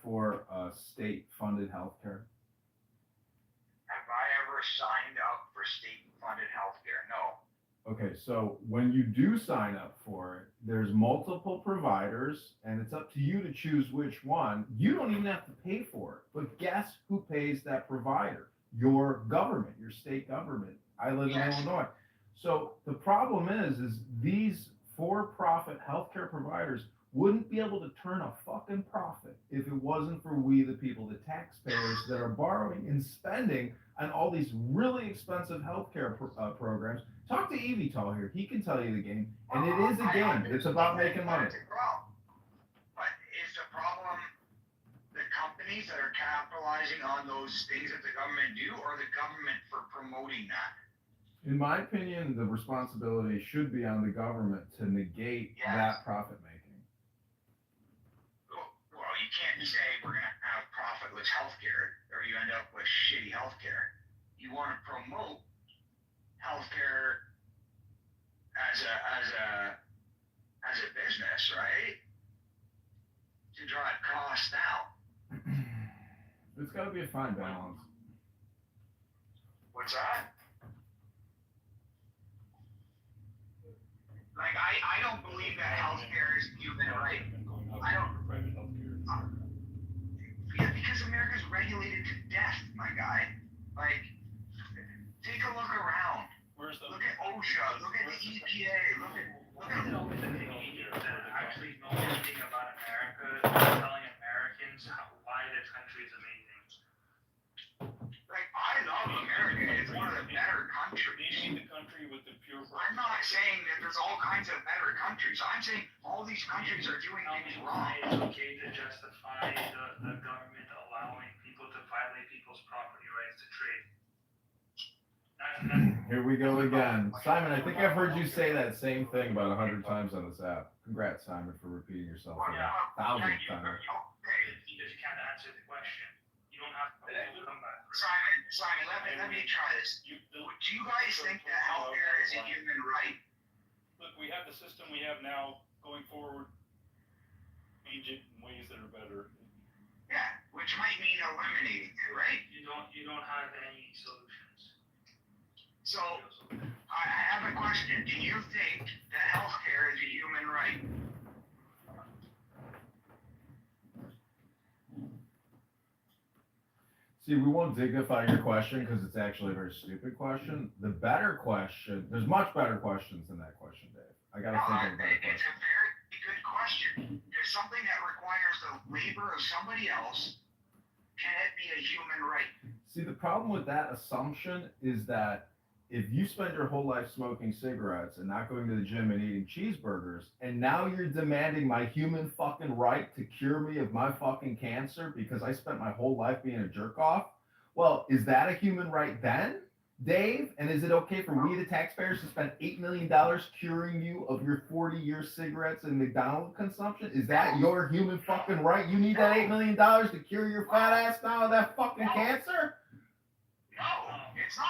for state-funded healthcare? Have I ever signed up for state-funded healthcare? No. Okay, so when you do sign up for it, there's multiple providers, and it's up to you to choose which one. You don't even have to pay for it, but guess who pays that provider? Your government, your state government. I live in Yes. Illinois. So the problem is these for-profit healthcare providers wouldn't be able to turn a fucking profit if it wasn't for we, the people, the taxpayers that are borrowing and spending on all these really expensive healthcare programs. Talk to Evital here. He can tell you the game, and it is a game. It's about making money. It's a problem. But is the problem the companies that are capitalizing on those things that the government do, or the government for promoting that? In my opinion, the responsibility should be on the government to negate Yes. that profit making. Well, you can't say we're going to have profitless healthcare, or you end up with shitty healthcare. You want to promote healthcare as a business, right? To drive costs down. It's got to be a fine balance. What's that? Like, I don't believe that healthcare is human right. I don't. Yeah, because America's regulated to death, my guy. Like, take a look around. Look at OSHA. Look at the EPA. Look at. The Canadians that actually know anything about America are telling Americans why this country is amazing. Like, I love America. It's one of the better countries. Naming the country with the pure. I'm not saying that there's all kinds of better countries. I'm saying all these countries are doing things wrong. It's okay to justify the government allowing people to violate people's property rights to trade. Here we go again. Simon, I think I've heard you say that same thing about 100 times on this app. Congrats, Simon, for repeating yourself for the 1,000th time. If you can't answer the question, you don't have to come back. Simon, let me try this. Do you guys think that healthcare is a human right? Look, we have the system we have now. Going forward, change it in ways that are better. Yeah, which might mean eliminating it, right? You don't have any solutions. So, I have a question. Do you think that healthcare is a human right? See, we won't dignify your question because it's actually a very stupid question. The better question, there's much better questions than that question, Dave. I gotta think of a better It's question. a very good question. There's something that requires the labor of somebody else. Can it be a human right? See, the problem with that assumption is that if you spend your whole life smoking cigarettes and not going to the gym and eating cheeseburgers, and now you're demanding my human fucking right to cure me of my fucking cancer because I spent my whole life being a jerk off, well, is that a human right then, Dave? And is it okay for we, the taxpayers, to spend $8 million curing you of your 40-year cigarettes and McDonald's consumption? Is that your human fucking right? You need that $8 million to cure your fat ass now of that fucking cancer? No, it's not.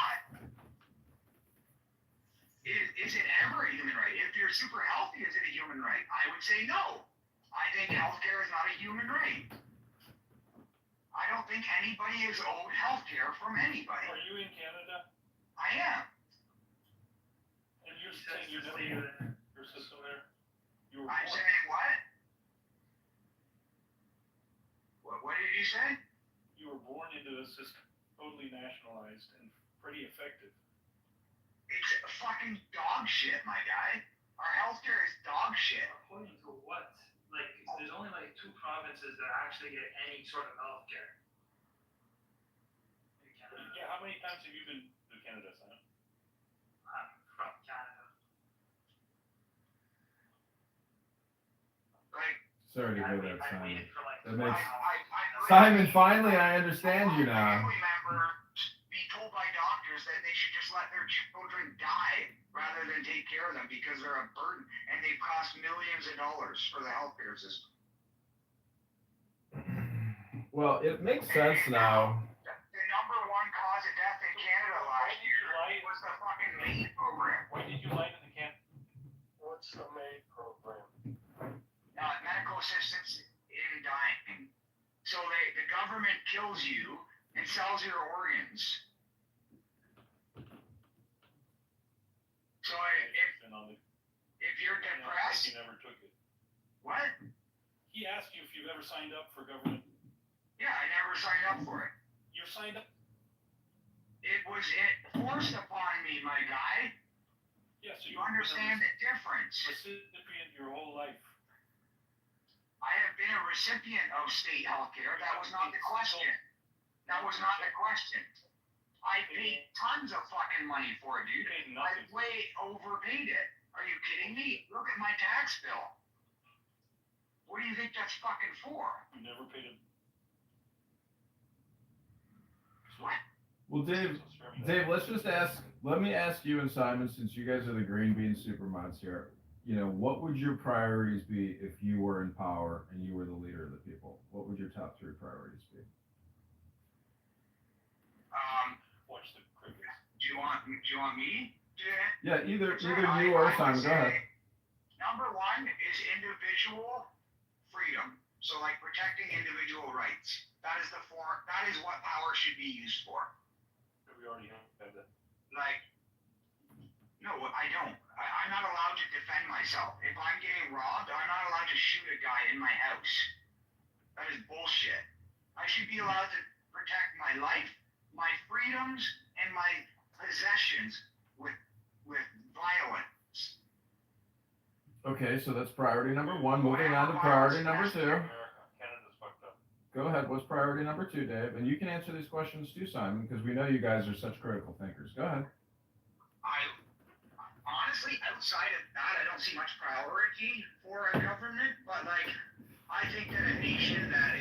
Is it ever a human right? If you're super healthy, is it a human right? I would say no. I think healthcare is not a human right. I don't think anybody is owed healthcare from anybody. Are you in Canada? I am. And you're saying you're never your system there? You were I'm born. saying what? What did you say? You were born into a system totally nationalized and pretty effective. It's fucking dog shit, my guy. Our healthcare is dog shit. According to what? Like, there's only like 2 provinces that actually get any sort of health care. Yeah, how many times have you been to Canada, Simon? I'm from Canada. Like, Sorry to hear that, I Simon. waited for like That makes I Simon, finally, I understand you now. family member be told by doctors that they should just let their children die rather than take care of them because they're a burden and they cost millions of dollars for the healthcare system. Well, it makes sense now. The number 1 cause of death in Canada last year was the fucking MAID program. Why did you lie to the camp? What's the MAID program? Medical assistance in dying. So the government kills you and sells your organs. So if you're depressed, He never took it. what? He asked you if you've ever signed up for government. Yeah, I never signed up for it. You're signed up. It was forced upon me, my guy. Yeah, so You understand the difference. Recipient your whole life. I have been a recipient of state health care. That was not the question. That was not the question. I paid tons of fucking money for it, dude. I way overpaid it. Are you kidding me? Look at my tax bill. What do you think that's fucking for? You never paid a. What? Well, Dave, let me ask you and Simon, since you guys are the green bean supermods here, what would your priorities be if you were in power and you were the leader of the people? What would your top 3 priorities be? Watch the crickets. Do you want me to? Yeah, either you or Simon. Go ahead. Number 1 is individual freedom. So like protecting individual rights. That is what power should be used for. We already have that. Like, no, I don't. I'm not allowed to defend myself. If I'm getting robbed, I'm not allowed to shoot a guy in my house. That is bullshit. I should be allowed to protect my life, my freedoms, and my possessions with violence. Okay, so that's priority number 1. Moving on to priority number 2. Canada's fucked up. Go ahead. What's priority number 2, Dave? And you can answer these questions too, Simon, because we know you guys are such critical thinkers. Go ahead. Honestly, outside of that, I don't see much priority for a government, but like, I think that a nation that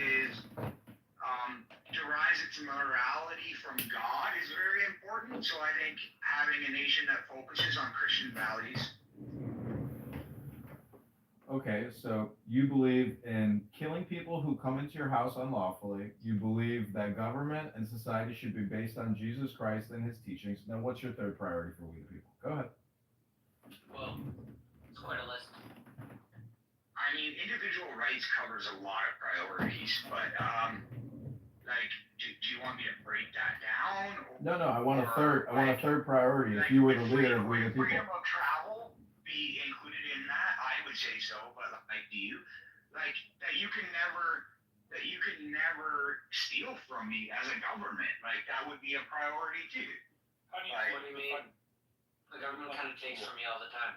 derives its morality from God is very important. So I think having a nation that focuses on Christian values. Okay, so you believe in killing people who come into your house unlawfully. You believe that government and society should be based on Jesus Christ and his teachings. Now, what's your 3rd priority for we the people? Go ahead. Well, it's quite a list. I mean, individual rights covers a lot of priorities, but like, do you want me to break that down? No, I want a third priority. If you were the leader of we the people. Freedom of travel be included in that? I would say so, but like, do you? Like that you can never steal from me as a government. Like that would be a priority too. How do you, Like, What do you mean? The government kind of takes from me all the time.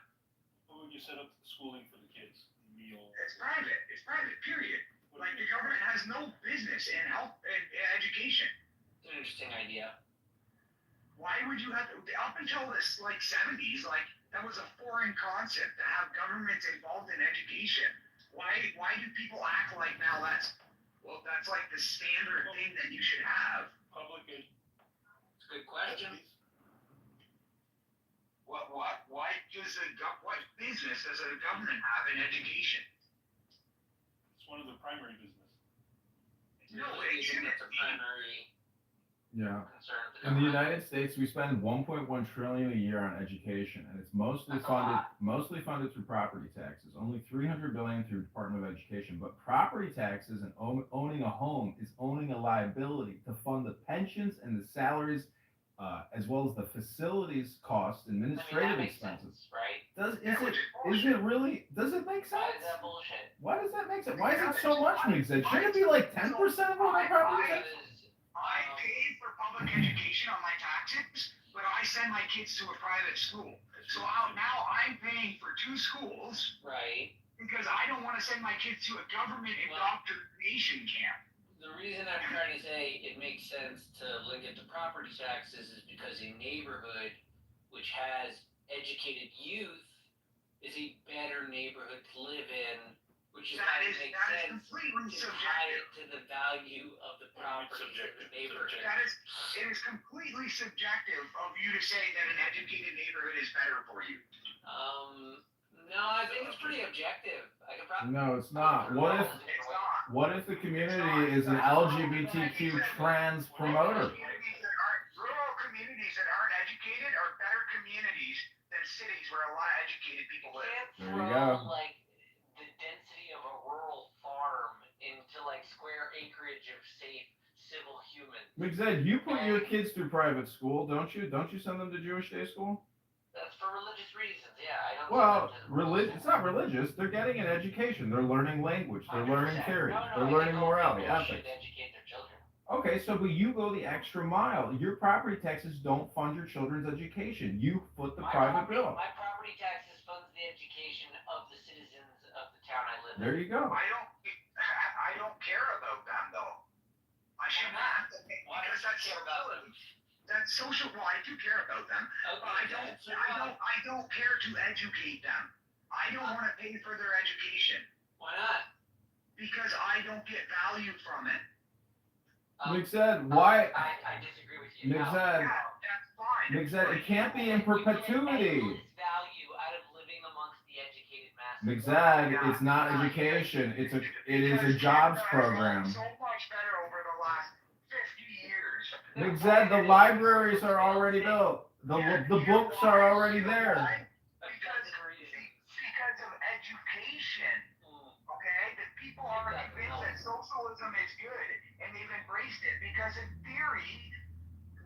How would you set up the schooling for the kids? Meal. It's private. It's private. Period. Like the government has no business in health and education. It's an interesting idea. Why would you have to, up until this like 70s, like that was a foreign concept to have governments involved in education. Why do people act like now that's like the standard thing that you should have? Public It's a good question. What business does a government have in education? It's one of the primary business. No, Really, it you think shouldn't that's a be. primary Yeah. concern of the In the government. United States, we spend 1.1 trillion a year on education, and it's mostly That's a funded through property taxes. Only 300 billion through Department of Education. But property taxes and owning a home is owning a liability to fund the pensions and the salaries, as well as the facilities costs, administrative that makes expenses. sense, right? Does it really? Does it make sense? Why is that bullshit? Why does that make sense? Why is it so much, Migs? Shouldn't it be like 10% of all my property taxes? I pay for public education on my taxes, but I send my kids to a private school. So now I'm paying for 2 schools. Right. Because I don't want to send my kids to a government indoctrination camp. The reason I'm trying to say it makes sense to link it to property taxes is because a neighborhood which has educated youth is a better neighborhood to live in, which is why it makes sense completely to tie it subjective. to the value of the property in the neighborhood. It is completely subjective of you to say that an educated neighborhood is better for you. No, I think it's pretty objective. I could probably. No, it's not. What if It's not. What if the community is an LGBTQ trans promoter? Rural communities that aren't educated are better communities than cities where a lot of educated people live. There you go. Like the density of a rural farm into like square acreage of safe civil humans. McZed, you put your kids through private school, don't you? Don't you send them to Jewish day school? That's for religious reasons. Yeah, I don't. Well, send them to the it's not religious. They're getting an education. They're learning language. They're learning 100%. theory. No, They're I learning think all morality, people ethics. should educate their children. Okay, so but you go the extra mile. Your property taxes don't fund your children's education. You foot the private bill. My property taxes funds the education of the citizens of the town I live in. There you go. I don't care about them though. I shouldn't have to Why because don't you that's care about them? That's social. Well, I do care about them. But I don't care to educate them. I don't want to pay for their education Why not? because I don't get value from it. McZed, why? I disagree with you. McZed, Yeah, that's fine. McZed, it can't be in perpetuity. Value out of living amongst the educated masses. McZed, it's not education. It is a jobs program. So much better over the last 50 years. McZed, the libraries are already built. The books are already there. Because of education. Okay, that people are convinced that socialism is good, and they've embraced it. Because in theory,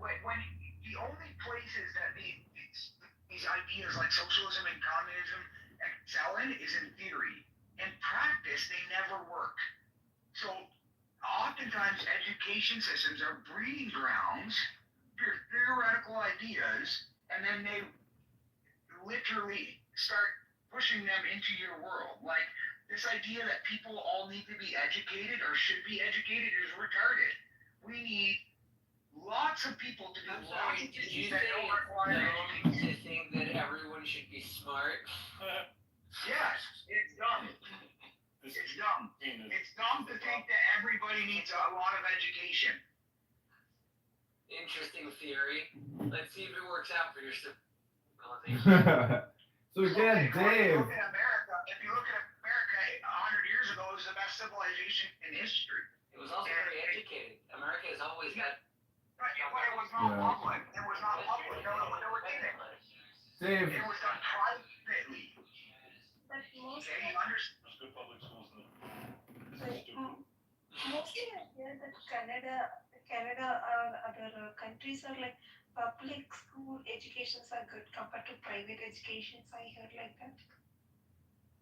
when the only places that these ideas like socialism and communism excel in is in theory. In practice, they never work. So oftentimes, education systems are breeding grounds for theoretical ideas, and then they literally start pushing them into your world. Like, this idea that people all need to be educated or should be educated is retarded. We need lots of people to do I'm lots sorry, of did you things that say don't it's require dumb education. to think that everyone should be smart? Yes, it's dumb. It's dumb. It's dumb to think that everybody needs a lot of education. Interesting theory. Let's see if it works out for your civilization. So again, Dave. If you look at America 100 years ago, it was the best civilization in history. It was also very educated. America has always had. But it was not public. It was not public. No one knew it. Dave. It was done privately. But Okay, you understand? There's good public schools in mostly I hear that Canada or other countries are like public school educations are good compared to private educations. I heard like that.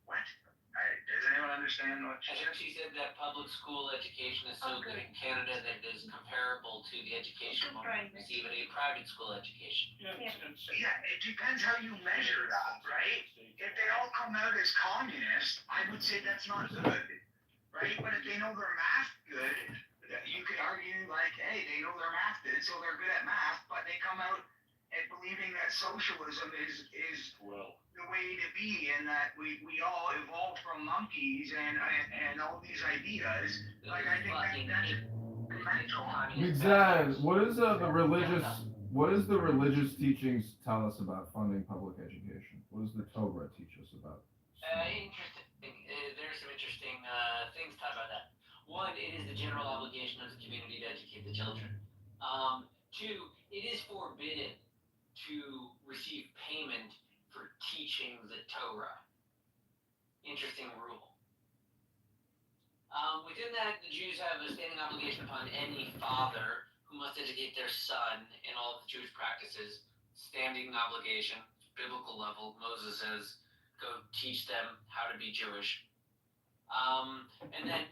What? Does anyone understand what I think she said that public school education is so good in Canada that it is comparable to the education one we receive at a private school education. Yeah, Yeah, it depends how you measure that, right? If they all come out as communists, I would say that's not good, right? But if they know their math good, you could argue like, hey, they know their math good, so they're good at math, but they come out and believing that socialism is the way to be, and that we all evolved from monkeys and all these ideas. Like, I think that's mental. McZed, what is the religious teachings tell us about funding public education? What does the Torah teach us about? Interesting. There's some interesting things taught about that. One, it is the general obligation of the community to educate the children. Two, it is forbidden to receive payment for teaching the Torah. Interesting rule. Within that, the Jews have a standing obligation upon any father who must educate their son in all of the Jewish practices. Standing obligation, biblical level. Moses says, go teach them how to be Jewish. And then,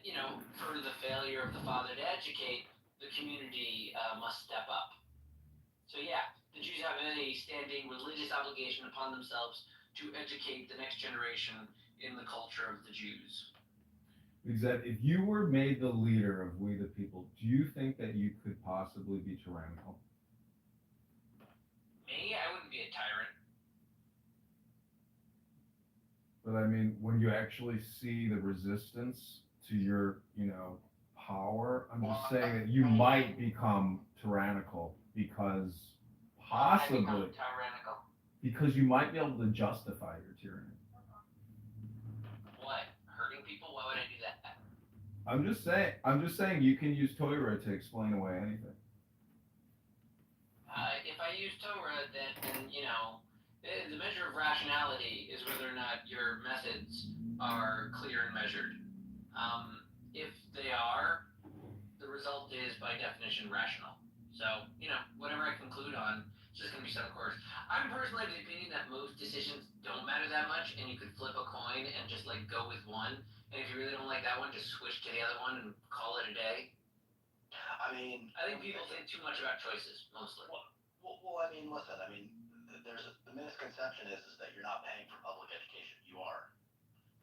for the failure of the father to educate, the community must step up. So yeah, the Jews have a standing religious obligation upon themselves to educate the next generation in the culture of the Jews. McZed, if you were made the leader of we the people, do you think that you could possibly be tyrannical? Me, I wouldn't be a tyrant. But I mean, when you actually see the resistance to your, power, I'm just saying that you might become tyrannical because possibly, Tyrannical. because you might be able to justify your tyranny. What? Hurting people? Why would I do that? I'm just saying you can use Torah to explain away anything. If I use Torah, then the measure of rationality is whether or not your methods are clear and measured. If they are, the result is by definition rational. So, whatever I conclude on, it's just gonna be set of course. I'm personally of the opinion that most decisions don't matter that much, and you could flip a coin and just like go with one. And if you really don't like that one, just switch to the other one and call it a day. I mean, I think people think too much about choices, mostly. well, I mean, listen, I mean, the misconception is that you're not paying for public education. You are.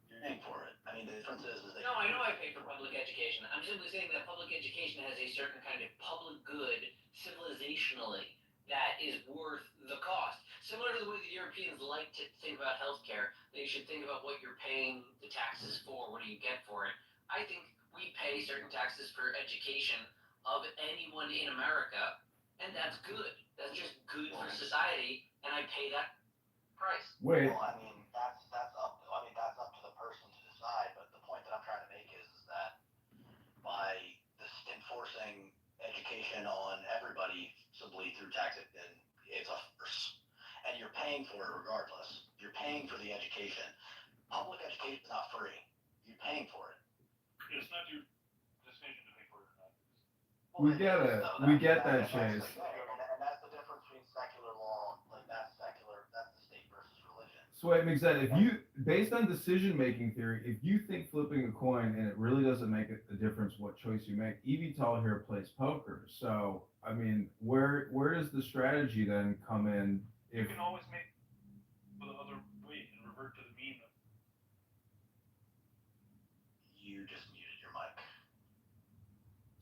You're paying for it. I mean, the difference is that. No, I know I pay for public education. I'm simply saying that public education has a certain kind of public good, civilizationally, that is worth the cost. Similar to the way the Europeans like to think about healthcare, they should think about what you're paying the taxes for. What do you get for it? I think we pay certain taxes for education of anyone in America, and that's good. That's just good for society, and I pay that price. Wait, Well, I mean, that's up to the person to decide. But the point that I'm trying to make is that by enforcing education on everybody simply through taxing, then it's a farce, and you're paying for it regardless. You're paying for the education. Public education is not free. You're paying for it. It's not your decision to pay for it or not. we get it. We get that, Chase. And that's the difference between secular law, like that's secular, that's the state versus religion. So wait, Mixed, if you, based on decision-making theory, if you think flipping a coin and it really doesn't make a difference what choice you make, eVTOL here plays poker. So, I mean, where does the strategy then come in? You If can always make the other way and revert to the mean. You just muted your mic.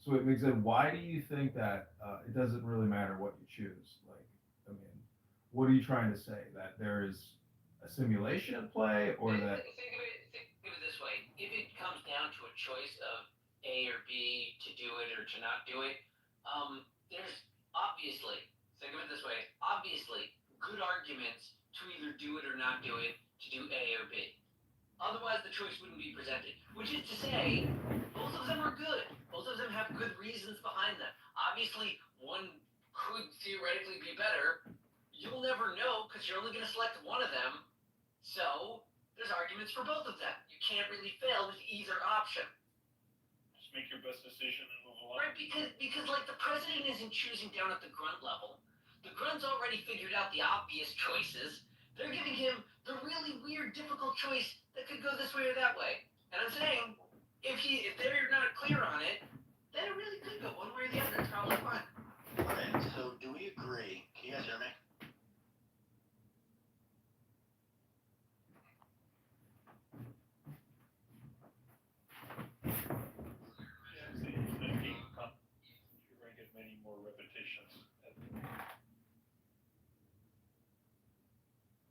so it makes it, why do you think that it doesn't really matter what you choose? Like, I mean, what are you trying to say? That there is a simulation at play, or that? Think of it this way. If it comes down to a choice of A or B, to do it or to not do it, there's obviously, think of it this way, obviously good arguments to either do it or not do it, to do A or B. Otherwise, the choice wouldn't be presented. Which is to say, both of them are good. Both of them have good reasons behind them. Obviously, one could theoretically be better. You'll never know because you're only going to select one of them. So, there's arguments for both of them. You can't really fail with either option. Just make your best decision and move along. Right, because like the president isn't choosing down at the grunt level. The grunt's already figured out the obvious choices. They're giving him the really weird, difficult choice that could go this way or that way. And I'm saying, if they're not clear on it, then it really could go one way or the other. It's probably fine. Okay, so do we agree? Can you guys hear me? You're going to get many more repetitions.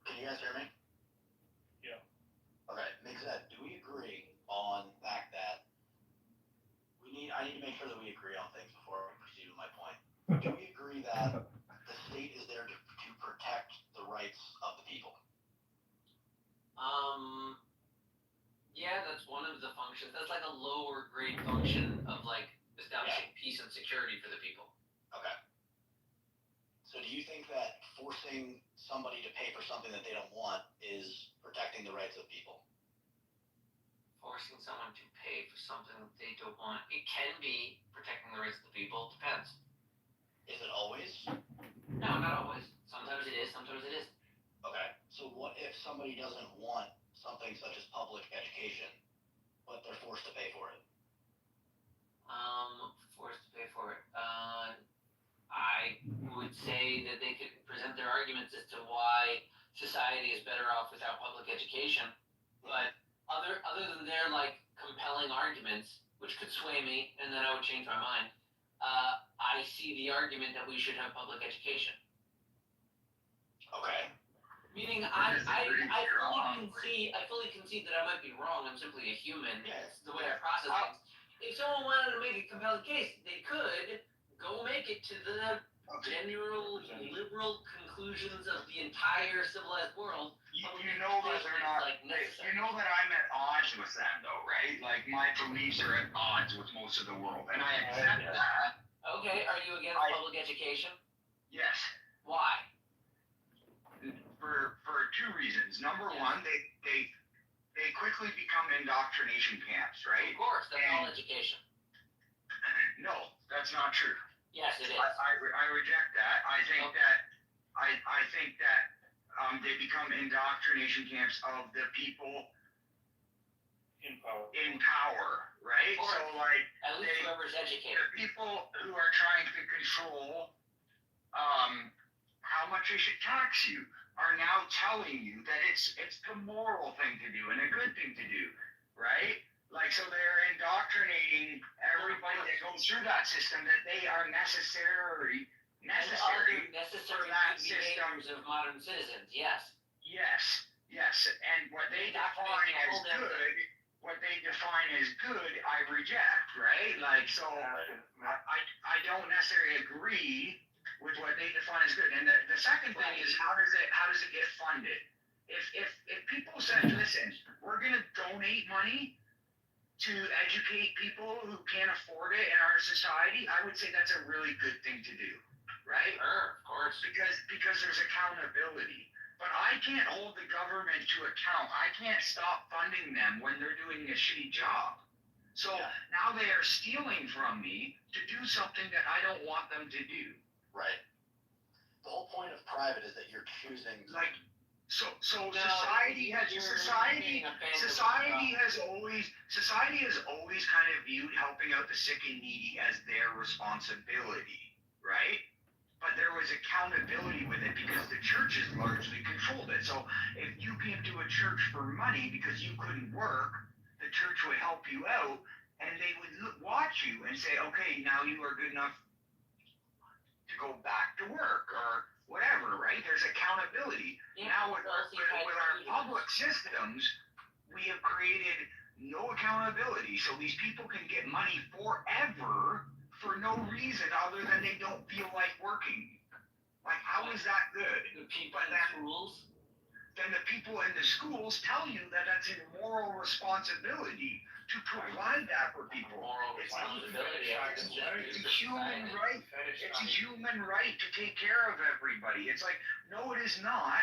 Can you guys hear me? Yeah. Okay, makes sense. Do we agree on the fact that I need to make sure that we agree on things before we proceed with my point. Do we agree that the state is there to protect the rights of the people? Yeah, that's one of the functions. That's like a lower grade function of like establishing peace and security for the people. Okay. So do you think that forcing somebody to pay for something that they don't want is protecting the rights of people? Forcing someone to pay for something that they don't want. It can be protecting the rights of the people. It depends. Is it always? No, not always. Sometimes it is, sometimes it isn't. Okay. So what if somebody doesn't want something such as public education, but they're forced to pay for it? Forced to pay for it. I would say that they could present their arguments as to why society is better off without public education. But other than their like compelling arguments, which could sway me, and then I would change my mind, I see the argument that we should have public education. Okay. Meaning, I fully concede that I might be wrong. I'm simply a human. It's the way I process things. If someone wanted to make a compelling case, they could go make it to the general liberal conclusions of the entire civilized world. You know that they're not. You know that I'm at odds with them, though, right? Like my beliefs are at odds with most of the world, and I accept that. Okay, are you against public education? Yes. Why? For two reasons. Number one, they quickly become indoctrination camps, right? Of course, that's all education. No, that's not true. Yes, it is. I reject that. I think that they become indoctrination camps of the people In power. in power, right? Of course. So like At least they- whoever's educated. the people who are trying to control how much they should tax you are now telling you that it's the moral thing to do and a good thing to do, right? Like, so they're indoctrinating everybody that goes through that system that they are necessary And other necessary for that good behaviors of modern citizens, yes. Yes, and what they define as good, I reject, right? Like, so I don't necessarily agree with what they define as good. And the second thing is how does it get funded? If people said, listen, we're gonna donate money to educate people who can't afford it in our society, I would say that's a really good thing to do, right? Sure, of course. Because there's accountability. But I can't hold the government to account. I can't stop funding them when they're doing a shitty job. So now they are stealing from me to do something that I don't want them to do. Right. The whole point of private is that you're choosing. Like, so No, society has always kind of viewed helping out the sick and needy as their responsibility, right? But there was accountability with it because the churches largely controlled it. So if you came to a church for money because you couldn't work, the church would help you out and they would watch you and say, okay, now you are good enough to go back to work or whatever, right? There's accountability. Yeah, Now with our public systems, we have created no accountability. So these people can get money forever for no reason other than they don't feel like working. Like, how is that good? The people in schools. Then the people in the schools tell you that that's a moral responsibility to provide that for people. Moral responsibility. It's a human right. It's a human right to take care of everybody. It's like, no, it is not.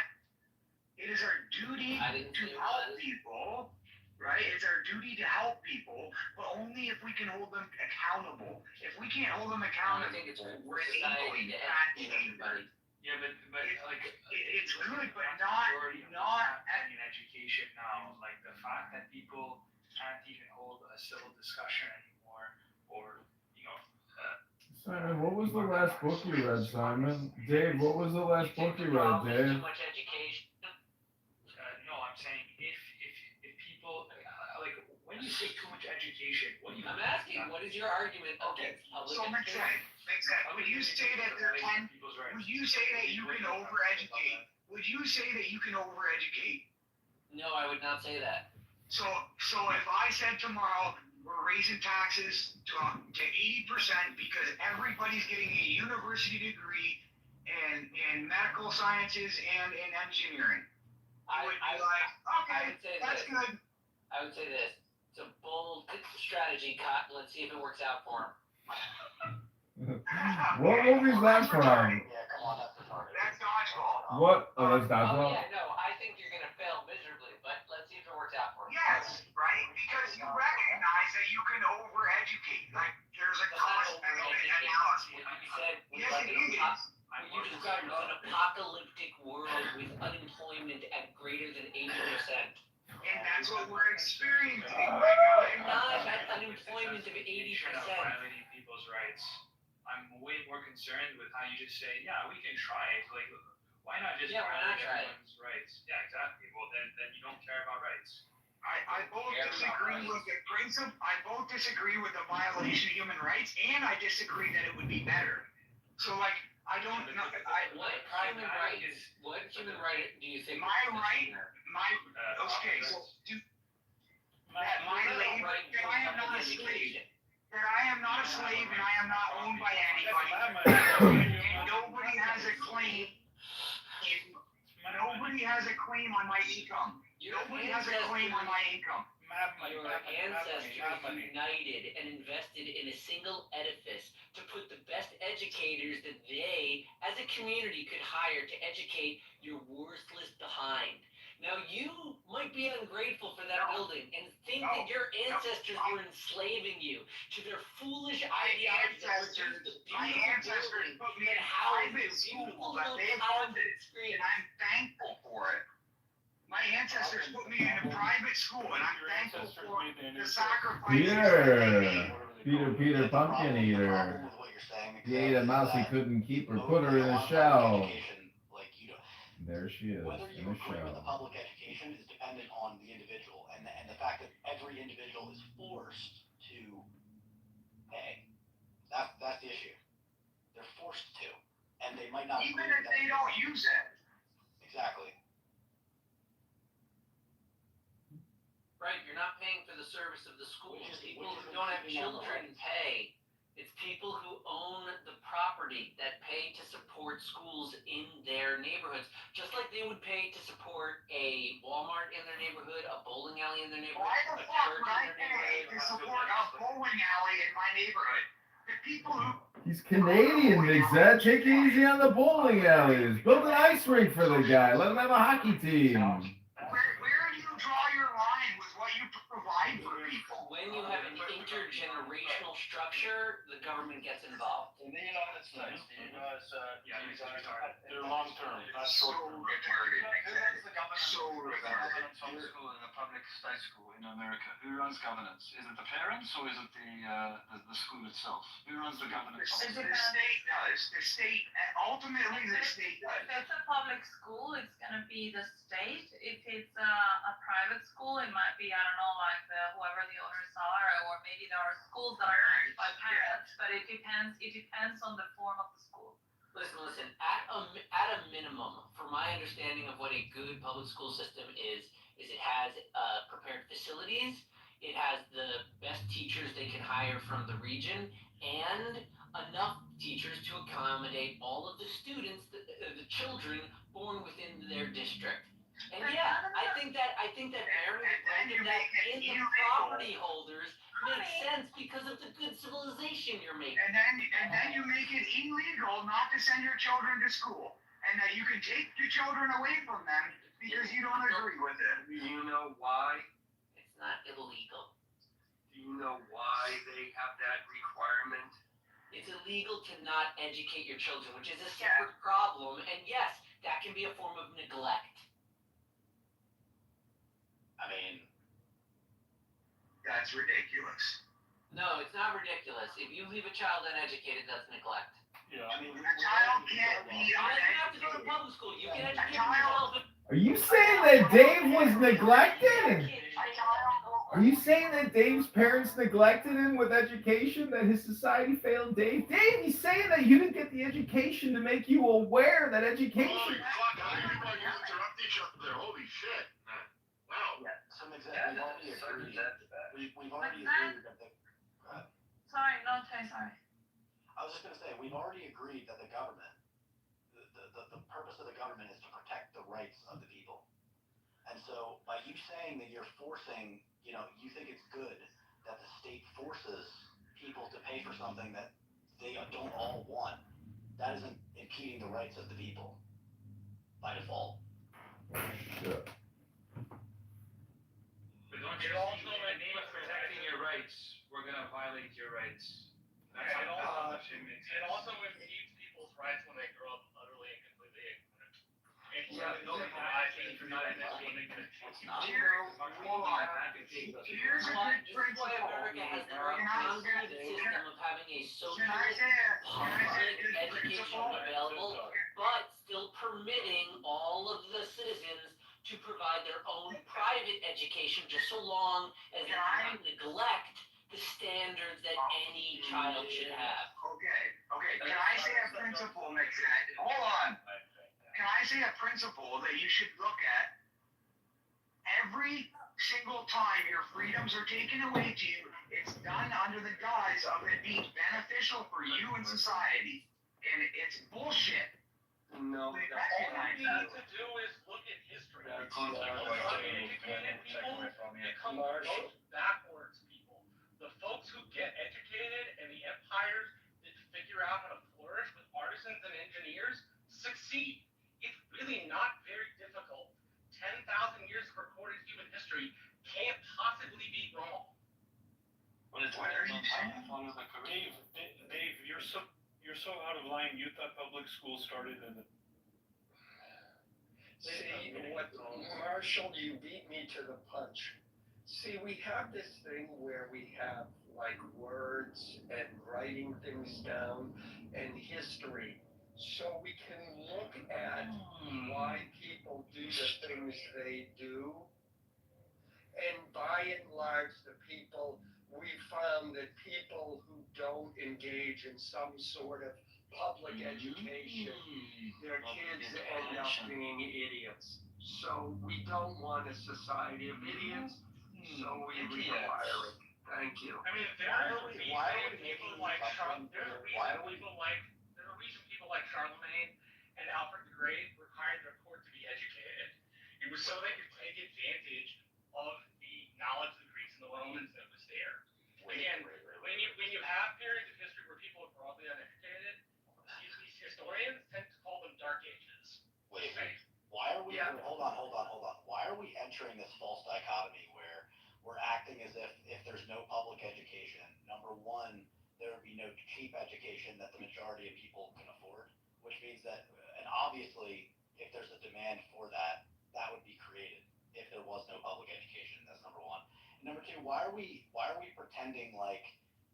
It is our duty to help people. Right? It's our duty to help people, but only if we can hold them accountable. If we can't hold them accountable, I think it's we're society enabling to bad educate everybody. behavior. Yeah, but like It's good, but majority of not what's happening in education now. Like the fact that people can't even hold a civil discussion anymore, or you know. Simon, what was the last book you read, Simon? Dave, what was the last book you read, Probably Dave? Too much education. No, I'm saying if people like when you say too much education, what do you? I'm asking, what is your argument against public So makes education? sense. Would you say that there can? People's rights. Would you say that you can overeducate? Would you say that you can overeducate? No, I would not say that. So if I said tomorrow we're raising taxes to 80% because everybody's getting a university degree in medical sciences and in engineering, you would be like, okay, I would say that's this. good. I would say this. It's a bold strategy, Cotton. Let's see if it works out for him. What movie's that from? Yeah, come on, that's retarded. That's dodgeball. What? Oh, that's Oh Dodgeball? yeah, no, I think you're gonna fail miserably, but let's see if it works out for him. Yes, right? Because you recognize that you can overeducate. Like there's a But not cost-benefit overeducate. analysis. You said Yes, it is. you described it as an apocalyptic world with unemployment at greater than 80%. And that's what we're experiencing. We're not at unemployment of 80%. Violating people's rights. I'm way more concerned with how you just say, yeah, we can try it. Like, why not just Yeah, why not violate try it? everyone's rights? Yeah, exactly. Well, then you don't care about rights. I both disagree with the principle. I both disagree with the violation of human rights, and I disagree that it would be better. So, like, I don't know. What human right do you think? My right, okay, so that my labor, that I am not a slave, that I am not a slave, and I am not owned by anybody, and nobody has a claim. Nobody has a claim on my income. Nobody has a claim on my income. Your ancestors united and invested in a single edifice to put the best educators that they, as a community, could hire to educate your worthless behind. Now you might be ungrateful for that No. building and think No. that your ancestors No. were enslaving you to their foolish My ideology that ancestors, produced the my beautiful ancestors building put me that in housed private your school beautiful that little they content funded, screen. and I'm thankful for it. My ancestors put me in a private school, and I'm Your thankful ancestors for made the the NHS. sacrifices that they made. Peter The Pumpkin problem Eater. with what you're saying, He ate a is mouse he that couldn't keep or most- put her in a a lot of public shell. education, like, you know, There she is, whether in you a agree with the shell. public education is dependent on the individual, and the fact that every individual is forced to pay. That's the issue. They're forced to, and they might not. Even agree if with they that. don't use it. Exactly. Right, you're not paying for the service of the school. Which is- People which who is don't have impeding on the children rights. pay. It's people who own the property that pay to support schools in their neighborhoods. Just like they would pay to support a Walmart in their neighborhood, a bowling alley in their neighborhood, Why a the fuck church would I in their pay neighborhood. to support a bowling alley in my neighborhood? The people who He's Canadian, Mixette. Take it easy on the bowling alleys. Build an ice rink for the guy. Let him have a hockey team. where do you draw your line with what you provide for people? When you have an intergenerational structure, the government gets involved. In the United States, do you guys, They're long term, not So short term. retarded. Who runs the governance? So retarded. Governance homeschool in a public state school in America? Who runs governance? Is it the parents or is it the school itself? Who runs the The governance? state does. The state, ultimately the state does. If it's a public school, it's gonna be the state. If it's a private school, it might be, I don't know, like whoever the owners are, or maybe there are schools that are owned by parents, but it depends on the form of the school. Listen, at a minimum, from my understanding of what a good public school system is it has prepared facilities, it has the best teachers they can hire from the region, and enough teachers to accommodate all of the students, the children born within their district. And yeah, I think that bearing the brunt of that in the property holders makes sense because of the good civilization you're making. And then you make it illegal not to send your children to school. And that you can take your children away from them because you don't agree with it. Do you know why? It's not illegal. Do you know why they have that requirement? It's illegal to not educate your children, which is a separate problem. And yes, that can be a form of neglect. I mean, That's ridiculous. No, it's not ridiculous. If you leave a child uneducated, that's neglect. Yeah. A child can't be You don't even have to go to uneducated. public school. You can A educate child- yourself. Are you saying that Dave was neglected? A child. Are you saying that Dave's parents neglected him with education, that his society failed Dave? Dave, he's saying that you didn't get the education to make you aware that education. Holy fuck, how do you interrupt each other there? Holy shit. Wow. yeah, some exactly. We've already What's that? agreed that the. Sorry, no, sorry. I was just gonna say, we've already agreed that the government, the purpose of the government is to protect the rights of the people. And so by you saying that you're forcing, you think it's good that the state forces people to pay for something that they don't all want, that isn't impeding the rights of the people by default. Shit. But don't you also, in the name of protecting your rights, we're gonna violate your rights. That's It how also, it also impedes people's rights when they grow up utterly and completely ignorant. It's Yeah, no I thing think for not not educated. Hold on. Here's a But good this is why principle. America has the Can I convoluted say- system of having a Can I socialist say a public good education principle? available, but still permitting all of the citizens to provide their own private education, just so long as they don't neglect the standards that any child should have. Okay. Can I say a principle, Mixette? Hold on. Can I say a principle that you should look at every single time your freedoms are taken away to you? It's done under the guise of it being beneficial for you and society. And it's bullshit. No. All you need to do is look at history. Uneducated people become the most backwards people. The folks who get educated and the empires that figure out how to flourish with artisans and engineers succeed. It's really not very difficult. 10,000 What are you saying? Dave, you're so out of line. You thought public school started in the. See, what, Marshall, you beat me to the punch. See, we have this thing where we have like words and writing things down and history. So we can look at why people do the things they do. And by and large, we found that people who don't engage in some sort of public education, their kids end up being idiots. So we don't want a society of idiots, so we require it. Thank you. I mean, there are reason people like Charlemagne and Alfred the Great required their court to be educated. It was so they could take advantage of the knowledge of the Greeks and the Romans that was there. Again, when you have periods of history where people are broadly uneducated, these historians tend to call them dark ages. Wait. Why are we? Hold on. Why are we entering this false dichotomy where we're acting as if there's no public education? Number one, there would be no cheap education that the majority of people can afford, which means that, and obviously, if there's a demand for that, that would be created if there was no public education. That's number one. And number two, why are we pretending like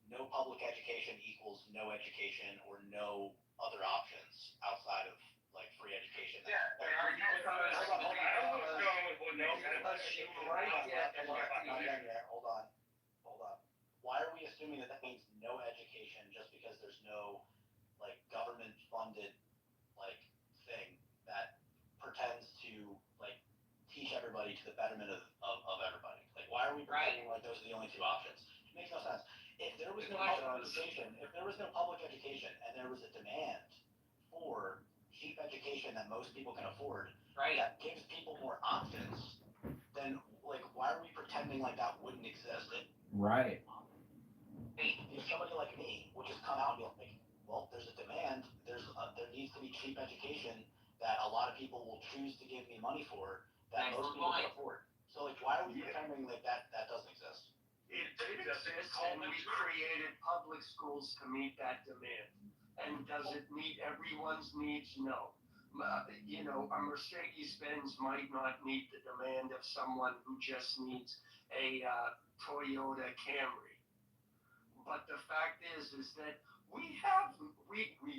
no public education equals no education or no other options outside of like free education? Hold on. Why are we assuming that means no education just because there's no like government funded like thing that pretends to like teach everybody to the betterment of everybody? Like, why are we pretending like those are the only two options? It makes no sense. If there was no public education and there was a demand for cheap education that most people can afford, that gives people more options, then like why are we pretending like that wouldn't exist? Right. If somebody like me would just come out and be like, well, there's a demand, there needs to be cheap education that a lot of people will choose to give me money for that most people can afford. So like why are we pretending like that doesn't exist? It exists, and we created public schools to meet that demand. And does it meet everyone's needs? No. A Mercedes-Benz might not meet the demand of someone who just needs a Toyota Camry. But the fact is that we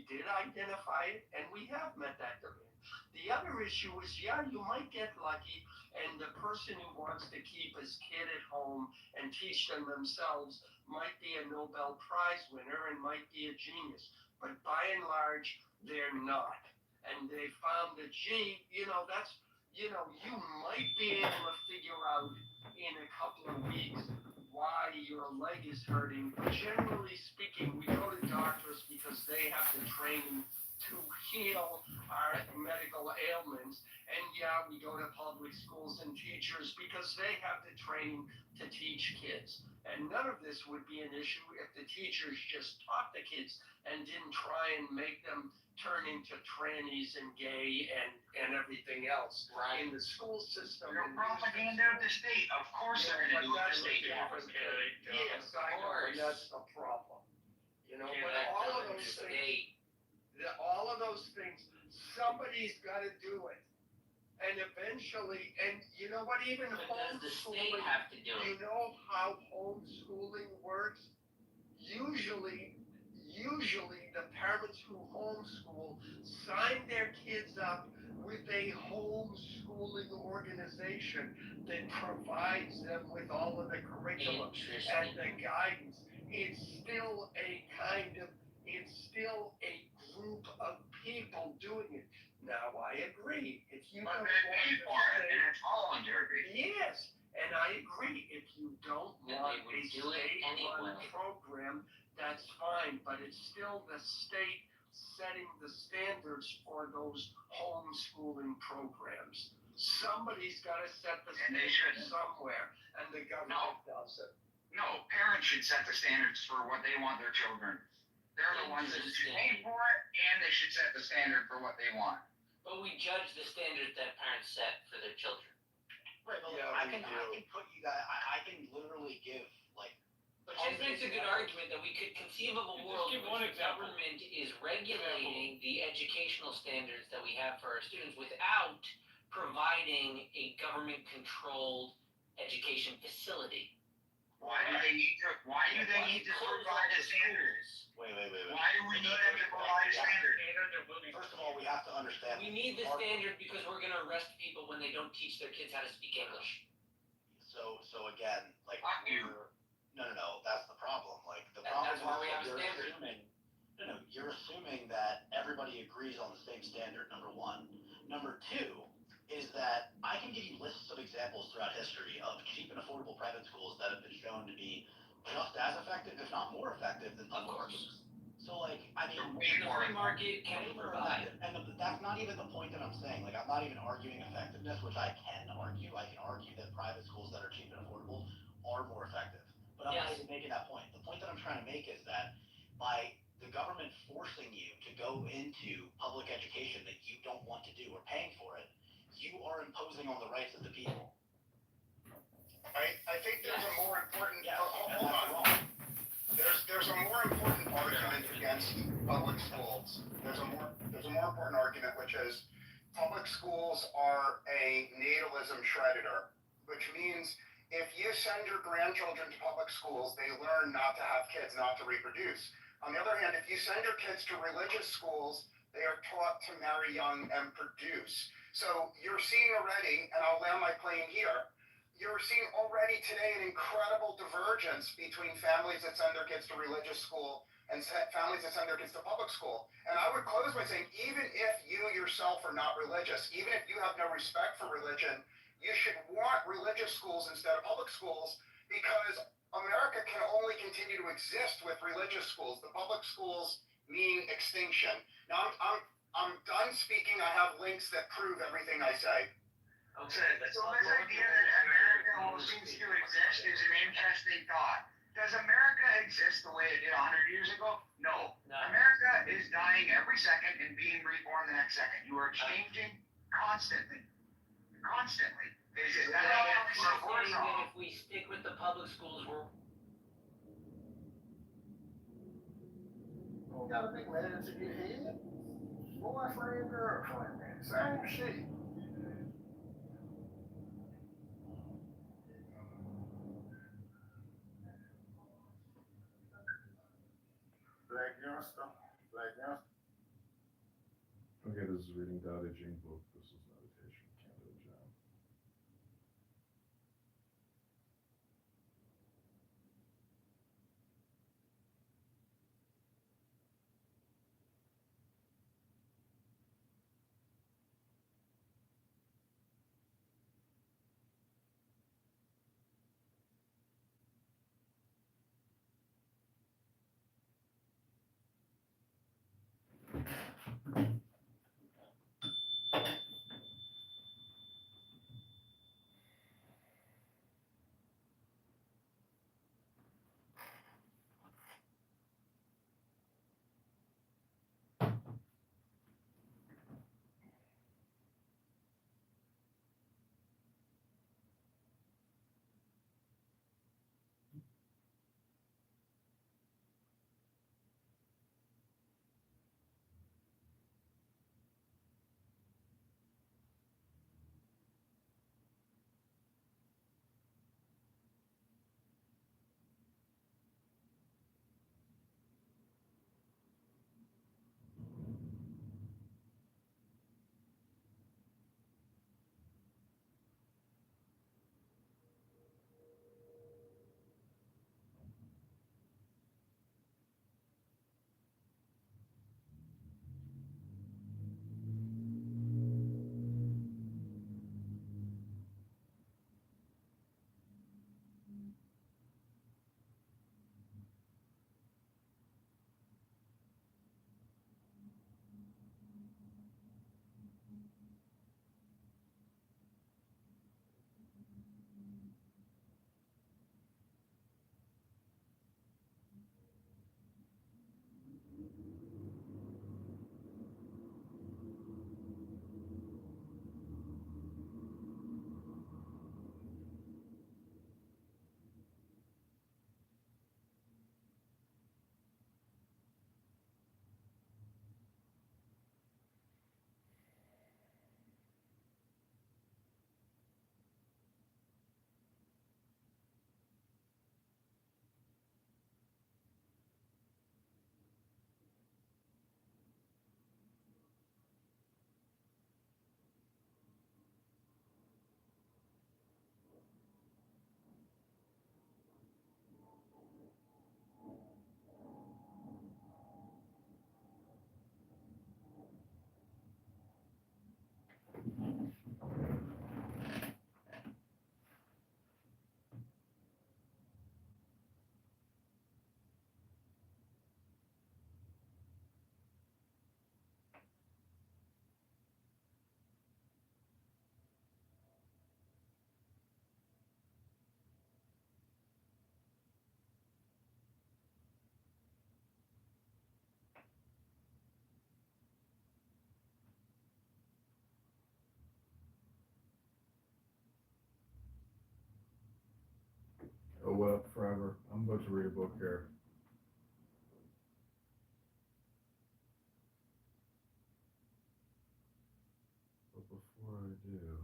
did identify it, and we have met that demand. The other issue is, you might get lucky, and the person who wants to keep his kid at home and teach them themselves might be a Nobel Prize winner and might be a genius. But by and large, they're not. And they found that, you might be able to figure out in a couple of weeks why your leg is hurting. But generally speaking, we go to doctors because they have the training to heal our medical ailments. And we go to public schools and teachers because they have the training to teach kids. And none of this would be an issue if the teachers just taught the kids and didn't try and make them turn into trannies and gay and everything else in the school system. They're propaganda of the state. Of course they're going to do the state. Yes, I know, and that's the problem. But all of those things, somebody's got to do it. And eventually, and you know what, even homeschooling, you know how homeschooling works? Usually the parents who homeschool sign their kids up with a homeschooling organization that provides them with all of the curriculum and the guidance. It's still a group of people doing it. Now, I agree. If you but they pay for it, and it's voluntary. Yes, and I agree. If you don't want a state-run program, that's fine. But it's still the state setting the standards for those homeschooling programs. Somebody's got to set the standards somewhere, and the government does it. No, parents should set the standards for what they want their children. They're the ones that should pay for it, and they should set the standard for what they want. But we judge the standards that parents set for their children. Right, but I can put you guys. I can literally give like But Chase makes a good argument that we could conceive of a Just world in give one which the example. government is regulating the educational standards that we have for our students without providing a government-controlled education facility. Why do they need to provide a standard? Wait. Why do we need them to provide a standard? First of all, we have to understand. We need the standard because we're gonna arrest people when they don't teach their kids how to speak English. So again, like Fuck you. no, that's the problem. Like the And problem that's why we is have a you're standard. you're assuming that everybody agrees on the same standard, number one. Number two is that I can give you lists of examples throughout history of cheap and affordable private schools that have been shown to be just as effective, if not more effective, than public schools. So like, I mean, The free market can provide. and that's not even the point that I'm saying. Like, I'm not even arguing effectiveness, which I can argue. I can argue that private schools that are cheap and affordable are more effective. But I'm not Yes. even making that point. The point that I'm trying to make is that by the government forcing you to go into public education that you don't want to do or paying for it, you are imposing on the rights of the people. I think there's a more important, Yeah, hold and that's on. wrong. There's a more important argument against public schools. There's a more important argument, which is public schools are a natalism shredder, which means if you send your grandchildren to public schools, they learn not to have kids, not to reproduce. On the other hand, if you send your kids to religious schools, they are taught to marry young and produce. So you're seeing already, and I'll land my plane here, you're seeing already today an incredible divergence between families that send their kids to religious school and families that send their kids to public school. And I would close by saying, even if you yourself are not religious, even if you have no respect for religion, you should want religious schools instead of public schools, because America can only continue to exist with religious schools. The public schools mean extinction. Now I'm done speaking. I have links that prove everything I say. Okay, So this idea that America will cease to exist is an interesting thought. Does America exist the way it did 100 years ago? No. No. America is dying every second and being reborn the next second. You are changing constantly. Constantly. Is it that We're saying that if we stick with the public schools, we're You gotta be mad to get head. Boyfriend, girlfriend, man. Same shit. Black youngster. Okay, this is reading Dao De Jing book. This is meditation. Can't do a job. Oh, what up, forever? I'm about to read a book here. But before I do,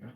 we go.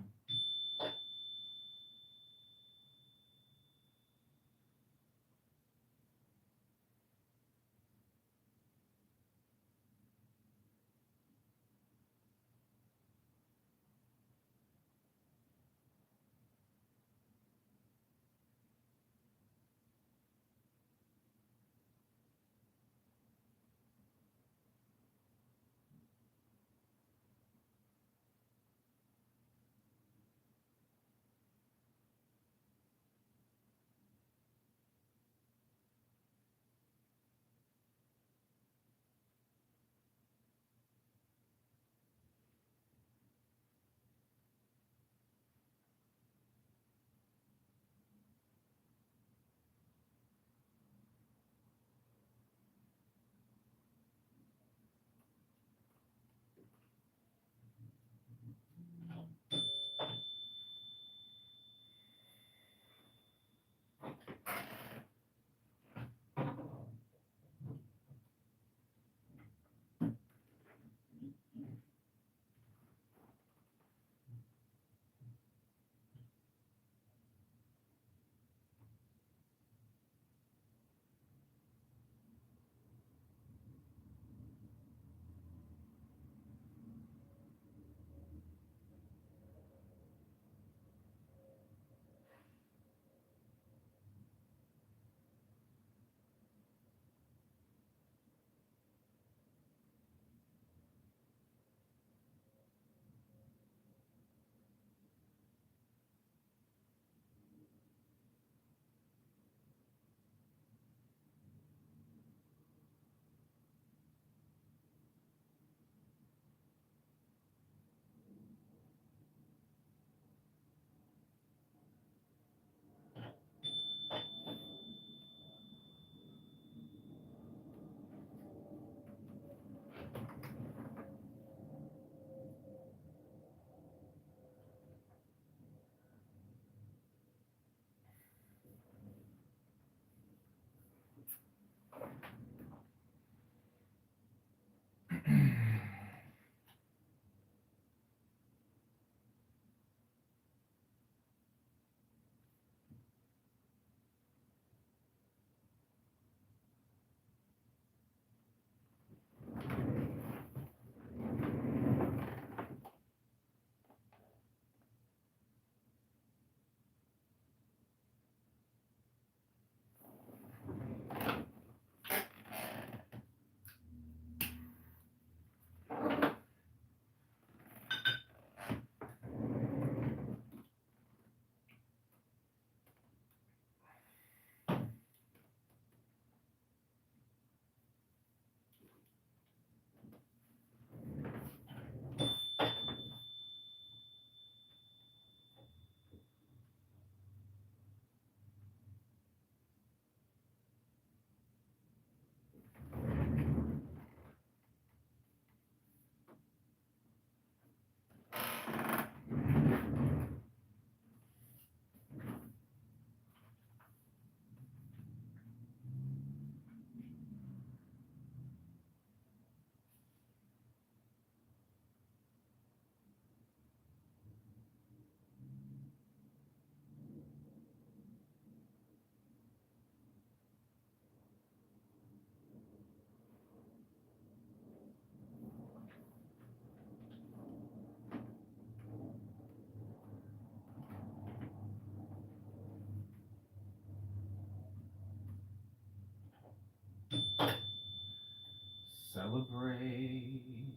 Celebrate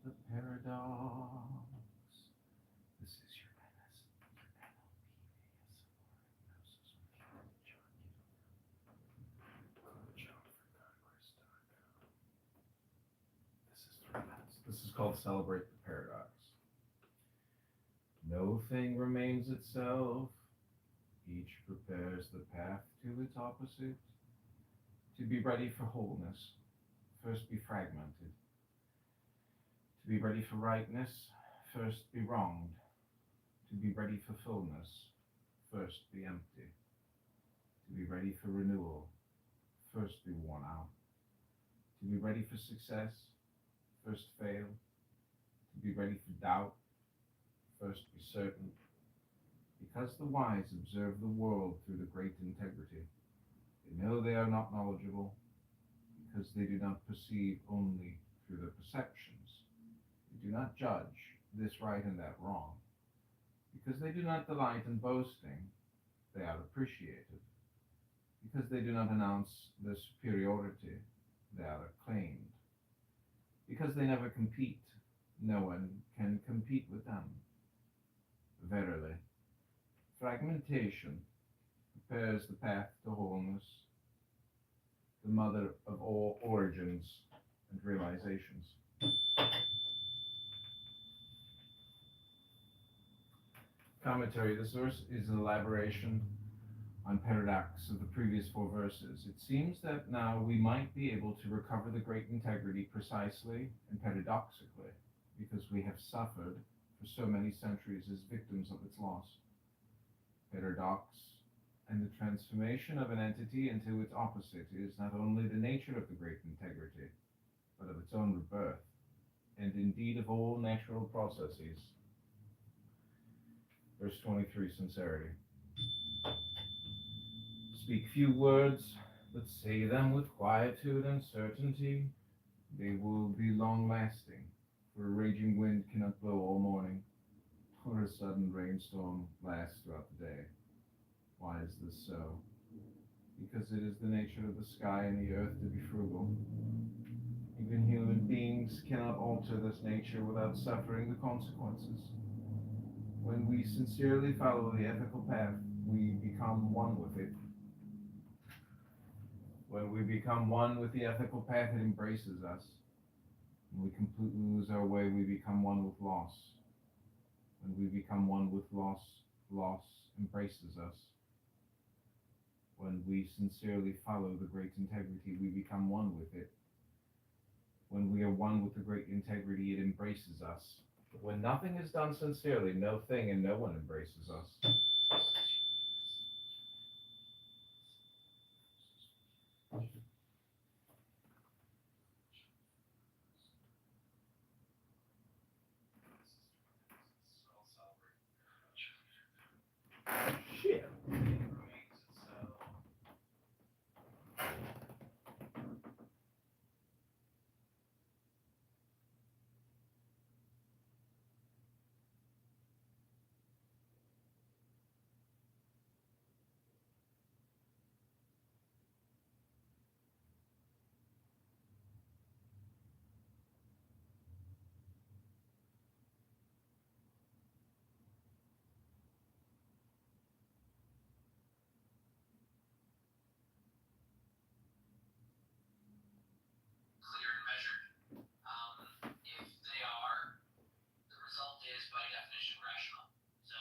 the paradox. This is your This is 3 minutes. This is called Celebrate the Paradox. No thing remains itself. Each prepares the path to its opposite. To be ready for wholeness, first be fragmented. To be ready for rightness, first be wronged. To be ready for fullness, first be empty. To be ready for renewal, first be worn out. To be ready for success, first fail. To be ready for doubt, First be certain, because the wise observe the world through the great integrity, they know they are not knowledgeable, because they do not perceive only through their perceptions. They do not judge this right and that wrong, because they do not delight in boasting, they are appreciated. Because they do not announce their superiority, they are acclaimed. Because they never compete, no one can compete with them. Verily, fragmentation prepares the path to wholeness, the mother of all origins and realizations. Commentary. This verse is an elaboration on paradox of the previous four verses. It seems that now we might be able to recover the great integrity precisely and paradoxically, because we have suffered for so many centuries as victims of its loss. Paradox and the transformation of an entity into its opposite is not only the nature of the great integrity, but of its own rebirth, and indeed of all natural processes. Verse 23, sincerity. Speak few words, but say them with quietude and certainty. They will be long-lasting, for a raging wind cannot blow all morning, or a sudden rainstorm last throughout the day. Why is this so? Because it is the nature of the sky and the earth to be frugal. Even human beings cannot alter this nature without suffering the consequences. When we sincerely follow the ethical path, we become one with it. When we become one with the ethical path, it embraces us. When we completely lose our way, we become one with loss. When we become one with loss, loss embraces us. When we sincerely follow the great integrity, we become one with it. When we are one with the great integrity, it embraces us. But when nothing is done sincerely, no thing and no one embraces us. Shit. Clear and measured. If they are, the result is by definition rational. So,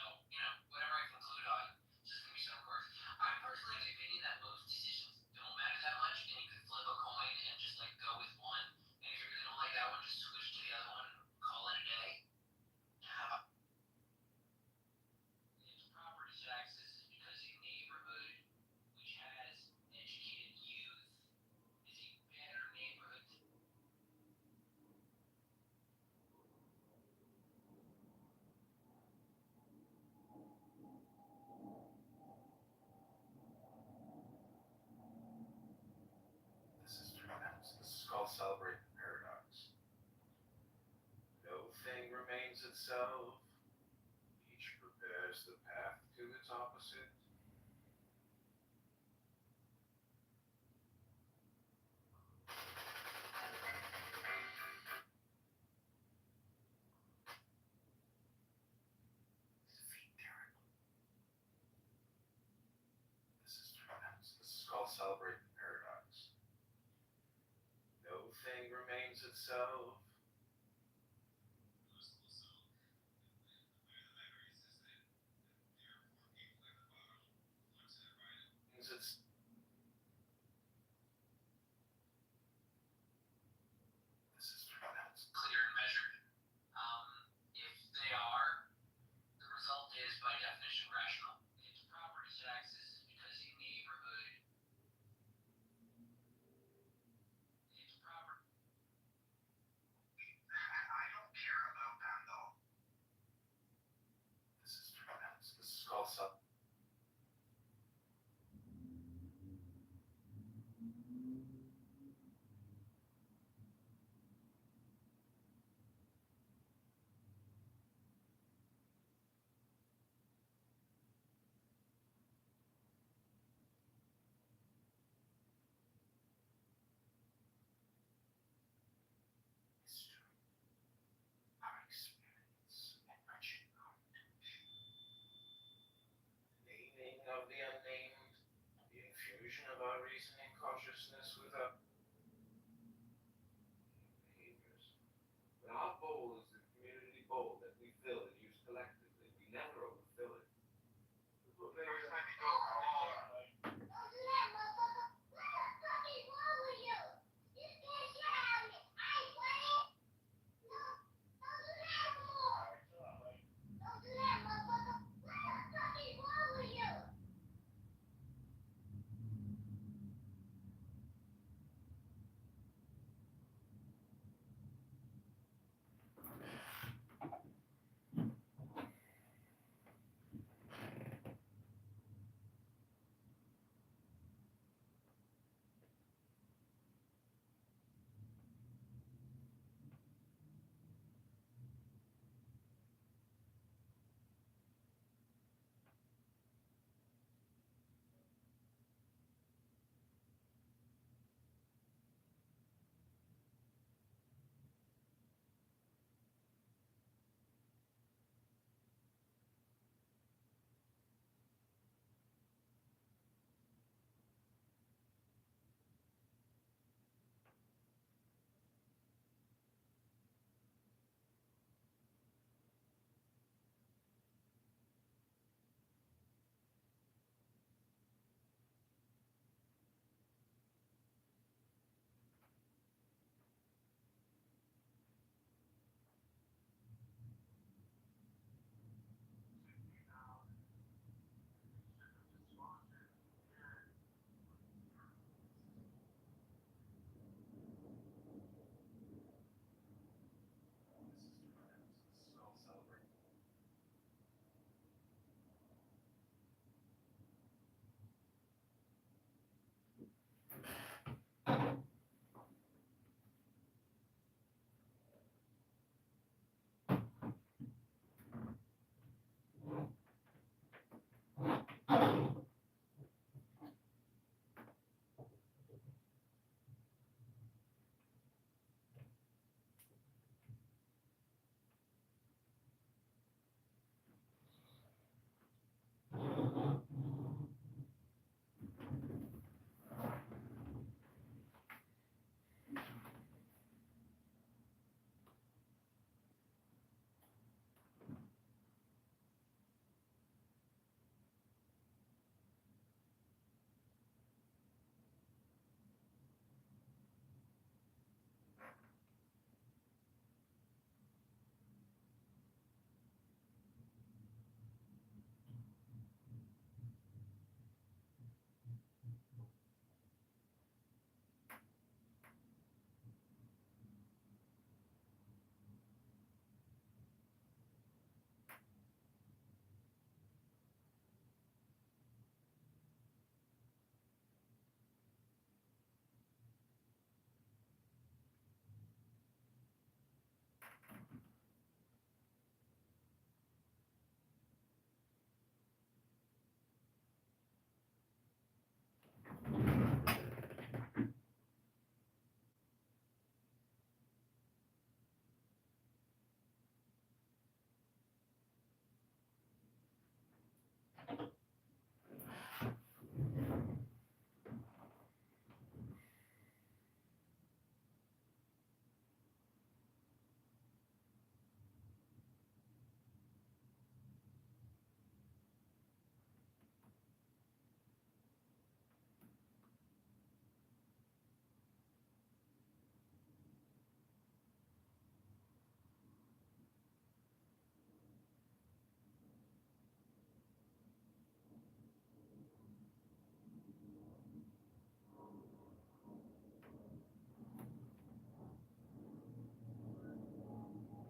whatever I conclude on, it's just gonna be so course. I'm personally of the opinion that most decisions don't matter that much, and you can flip a coin and just like go with one. And if you really don't like that one, just switch to the other one and call it a day. It's property taxes is because a neighborhood which has educated youth is a better neighborhood. This is called celebrate the paradox. No thing remains itself. Each prepares the path to its opposite. This is called celebrate the paradox. No thing remains itself. It's This is pronounced Clear and measured. If they are, the result is by definition rational. It's property taxes is because a neighborhood. It's property. Our experience enriching naming of the unnamed, the infusion of our reasoning consciousness with our behaviors. When our bowl is the community bowl that we fill and use collectively, we never overfill it. Every time you go home,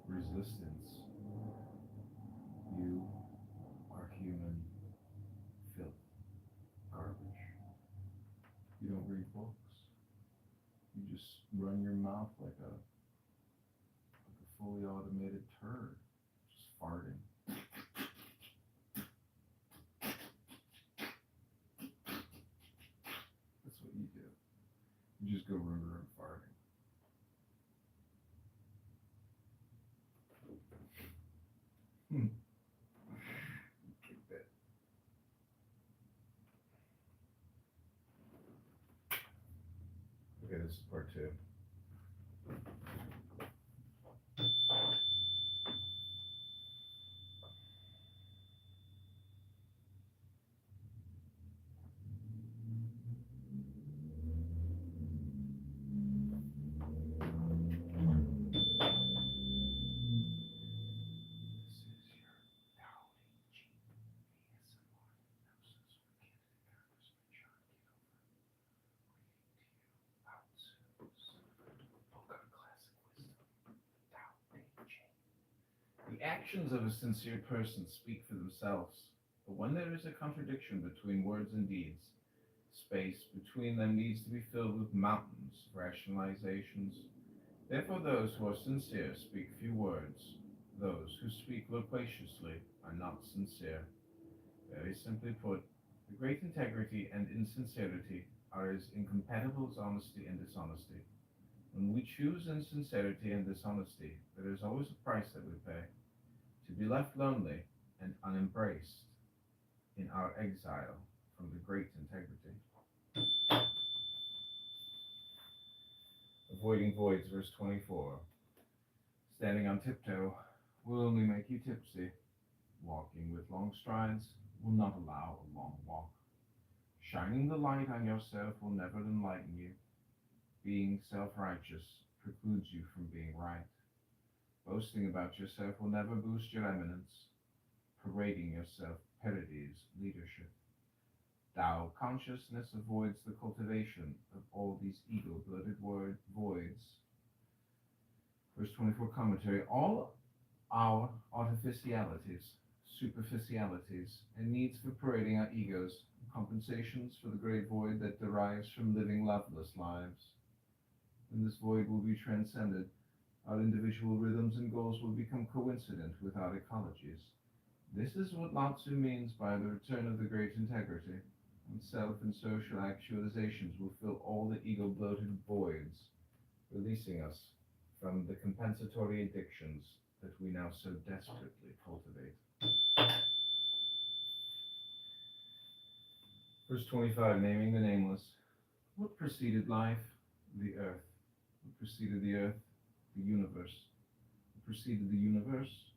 Resistance. You are human filth, garbage. You don't read books. just run your mouth like a fully automated turd, just farting. That's what you do. You just go room farting. Kick that. Okay, this is part 2. This is your Dowling G ASMR hypnosis with candidate Congressman John Kitover. Reading to you Lao Tzu's book on classic wisdom, Tao Te Ching. The actions of a sincere person speak for themselves, but when there is a contradiction between words and deeds, space between them needs to be filled with mountains of rationalizations. Therefore, those who are sincere speak few words. Those who speak loquaciously are not sincere. Very simply put, the great integrity and insincerity are as incompatible as honesty and dishonesty. When we choose insincerity and dishonesty, there is always a price that we pay. To be left lonely and unembraced in our exile from the great integrity. Avoiding voids, verse 24. Standing on tiptoe will only make you tipsy. Walking with long strides will not allow a long walk. Shining the light on yourself will never enlighten you. Being self-righteous precludes you from being right. Boasting about yourself will never boost your eminence. Parading yourself parodies leadership. Tao consciousness avoids the cultivation of all these ego-blooded voids. Verse 24 commentary. All our artificialities, superficialities, and needs for parading our egos are compensations for the great void that derives from living loveless lives. When this void will be transcended, our individual rhythms and goals will become coincident with our ecologies. This is what Lao Tzu means by the return of the great integrity, and self and social actualizations will fill all the ego-bloated voids, releasing us from the compensatory addictions that we now so desperately cultivate. Verse 25, naming the nameless. What preceded life? The earth. What preceded the earth? The universe. What preceded the universe?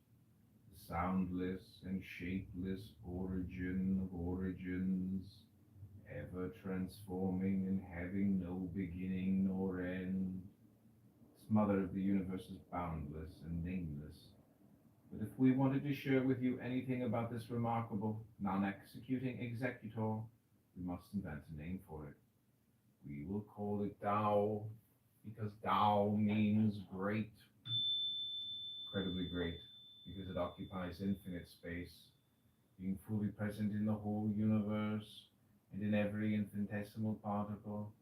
The soundless and shapeless origin of origins, ever transforming and having no beginning nor end. This mother of the universe is boundless and nameless. But if we wanted to share with you anything about this remarkable, non-executing executor, we must invent a name for it. We will call it Tao, because Tao means great, incredibly great, because it occupies infinite space, being fully present in the whole universe and in every infinitesimal particle.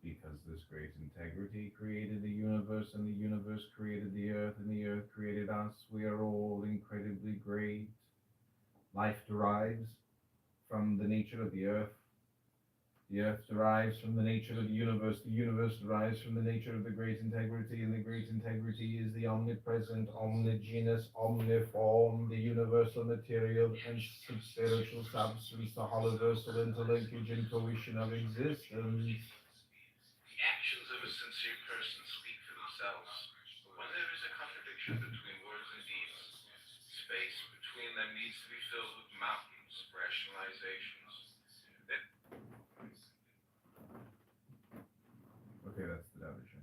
Because this great integrity created the universe, and the universe created the earth, and the earth created us, we are all incredibly great. Life derives from the nature of the earth derives from the nature of the universe derives from the nature of the great integrity, and the great integrity is the omnipresent, omnigenous, omniform, the universal material and spiritual substance, the holoversal interlinkage and cohesion of existence. The actions of a sincere person speak for themselves, but when there is a contradiction between words and deeds, space between them needs to be filled with mountains, rationalizations. Okay, that's the Tao Te Ching.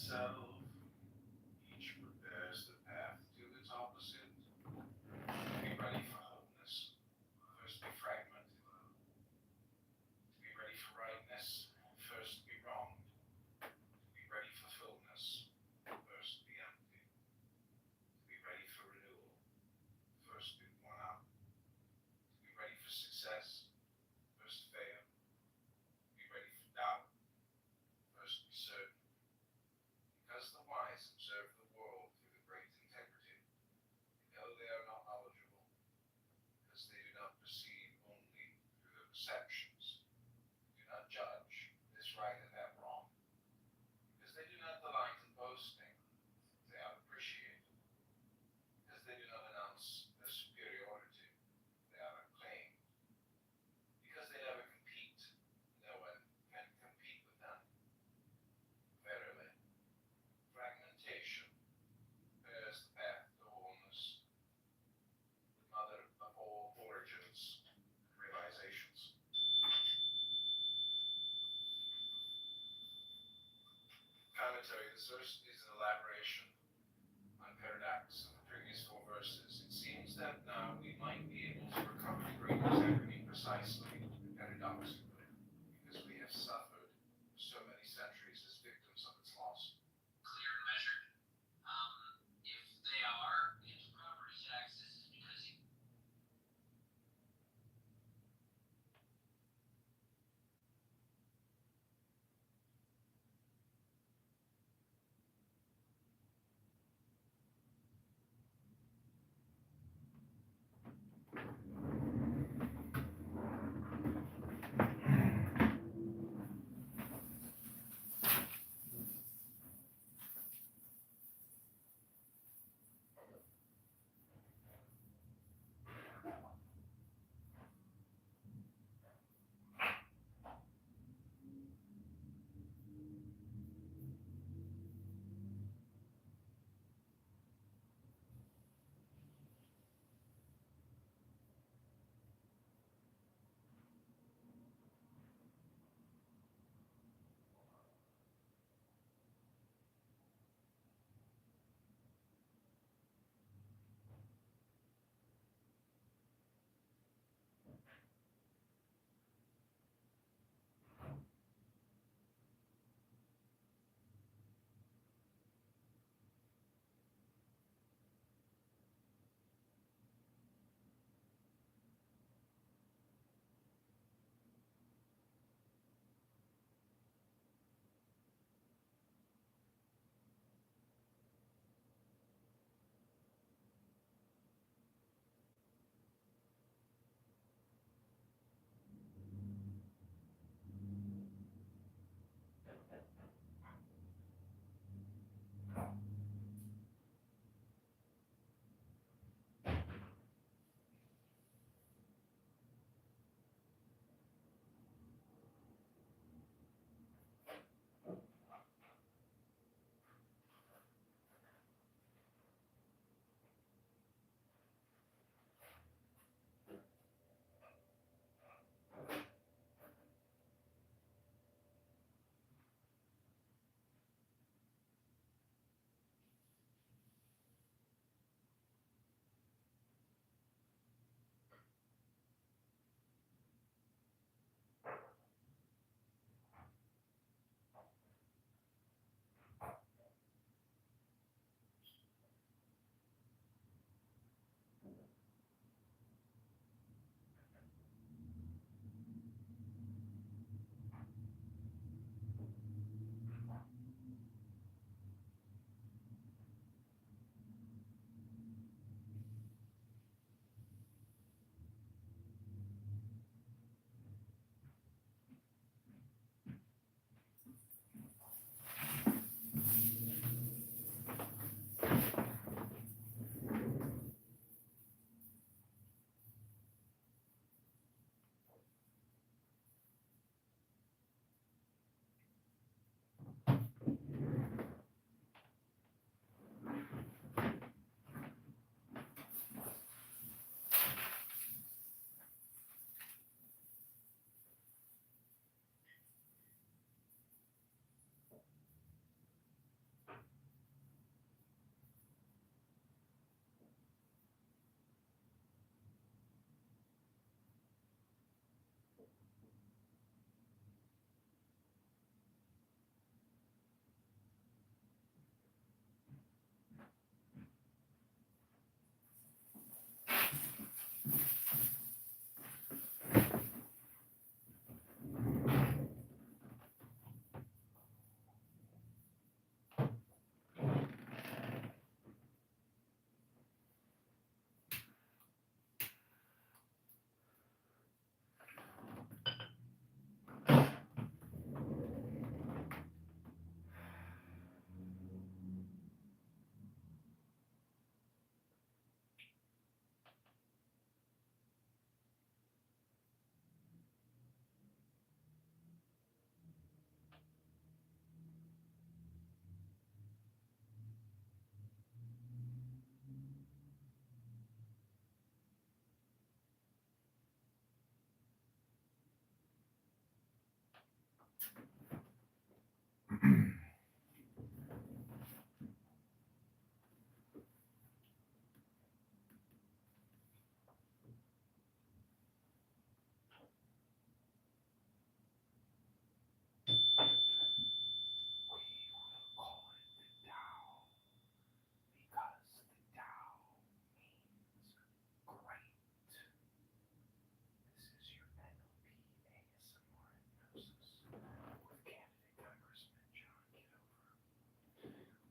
itself, each prepares the path to its opposite. Be ready for wholeness, first be fragmented. Be ready for rightness, first be wronged. Be ready for fullness, first be empty. Be ready for renewal, first be worn out. Be ready for success, first fail. Be ready for doubt, first be certain. Because the wise observe the world through the great integrity, they know they are not knowledgeable, because they do not perceive only through their perceptions, do not judge this right and that wrong, because they do not delight in boasting, they are appreciated, because they do not announce their superiority, they are acclaimed, because they never compete, no one can compete with them. Verily, fragmentation bears the path to wholeness, the mother of all origins and realizations. Commentary. This verse is an elaboration on paradox of the previous 4 verses. It seems that now we might be able to recover the great integrity precisely and paradoxically, because we have suffered for so many centuries as victims of its loss. Clear and measured. If they are into property taxes, is because you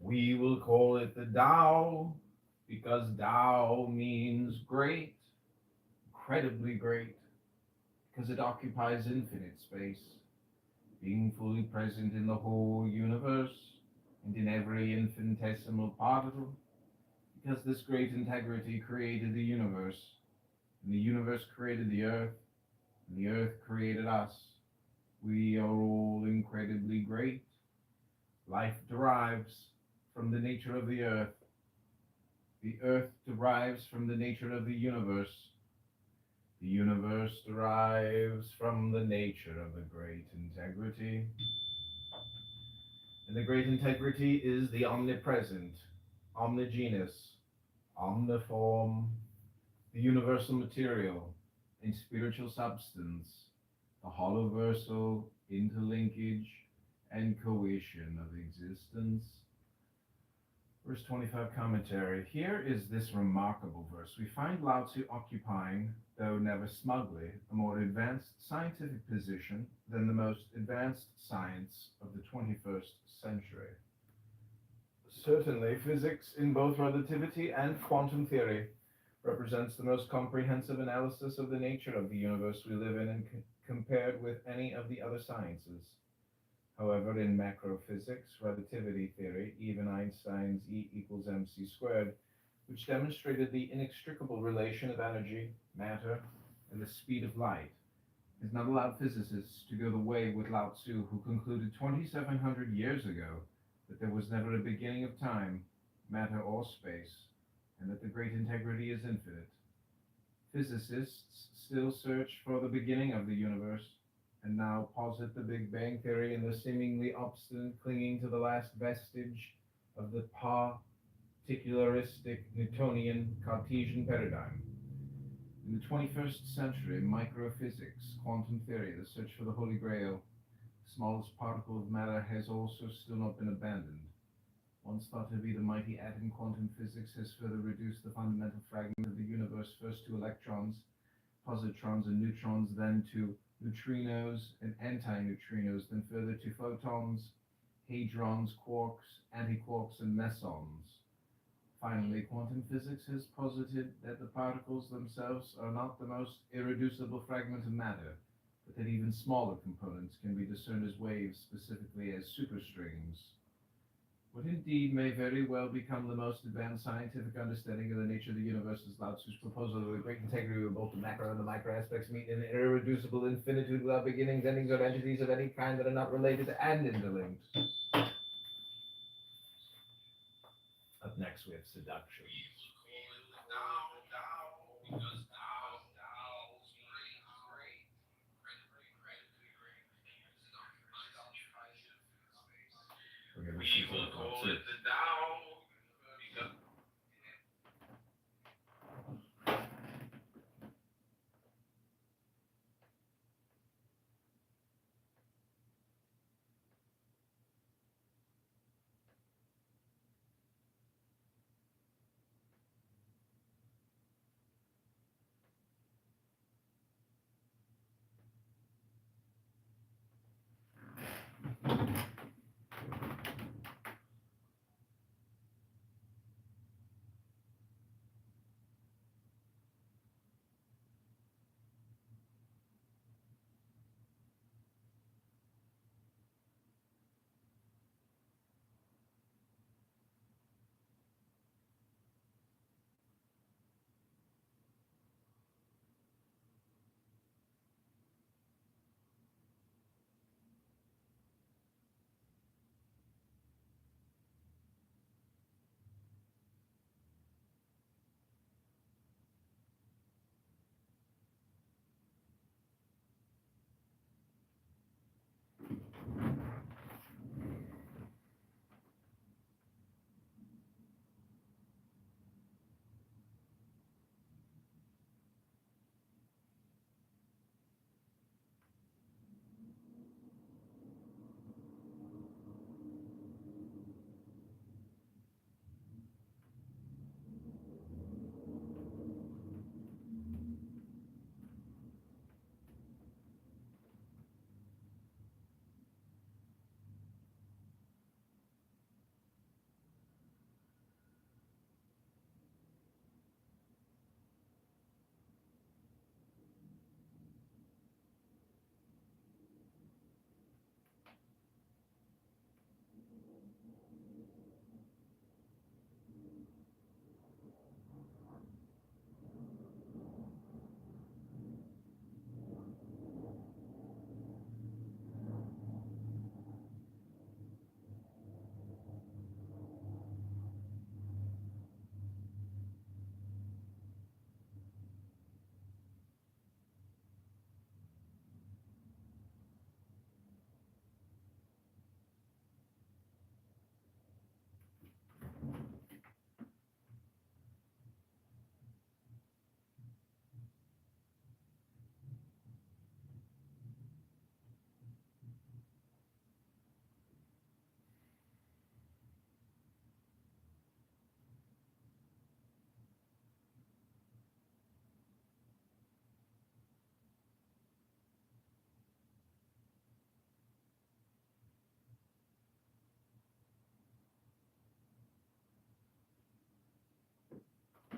We will call it the Tao because Tao means great, incredibly great, because it occupies infinite space, being fully present in the whole universe and in every infinitesimal particle, because this great integrity created the universe, and the universe created the earth, and the earth created us. We are all incredibly great. Life derives from the nature of the earth. The earth derives from the nature of the universe. The universe derives from the nature of the great integrity. And the great integrity is the omnipresent, omnigenous, omniform, the universal material and spiritual substance, the holoversal interlinkage and cohesion of existence. Verse 25 commentary. Here is this remarkable verse. We find Lao Tzu occupying, though never smugly, a more advanced scientific position than the most advanced science of the 21st century. Certainly, physics in both relativity and quantum theory represents the most comprehensive analysis of the nature of the universe we live in and compared with any of the other sciences. However, in macrophysics, relativity theory, even Einstein's E equals mc squared, which demonstrated the inextricable relation of energy, matter, and the speed of light, has not allowed physicists to go the way with Lao Tzu, who concluded 2,700 years ago that there was never a beginning of time, matter, or space, and that the great integrity is infinite. Physicists still search for the beginning of the universe, and now posit the Big Bang Theory and the seemingly obstinate clinging to the last vestige of the particularistic Newtonian Cartesian paradigm. In the 21st century, microphysics, quantum theory, the search for the Holy Grail, the smallest particle of matter, has also still not been abandoned. Once thought to be the mighty atom, quantum physics has further reduced the fundamental fragment of the universe first to electrons, positrons, and neutrons, then to neutrinos and antineutrinos, then further to photons, hadrons, quarks, antiquarks, and mesons. Finally, quantum physics has posited that the particles themselves are not the most irreducible fragment of matter, but that even smaller components can be discerned as waves, specifically as superstrings. What indeed may very well become the most advanced scientific understanding of the nature of the universe is Lao Tzu's proposal of the great integrity where both the macro and the micro aspects meet in an irreducible infinitude without beginnings, endings, or entities of any kind that are not related and interlinked. Up next we have seduction. We're going to see what call it the Tao.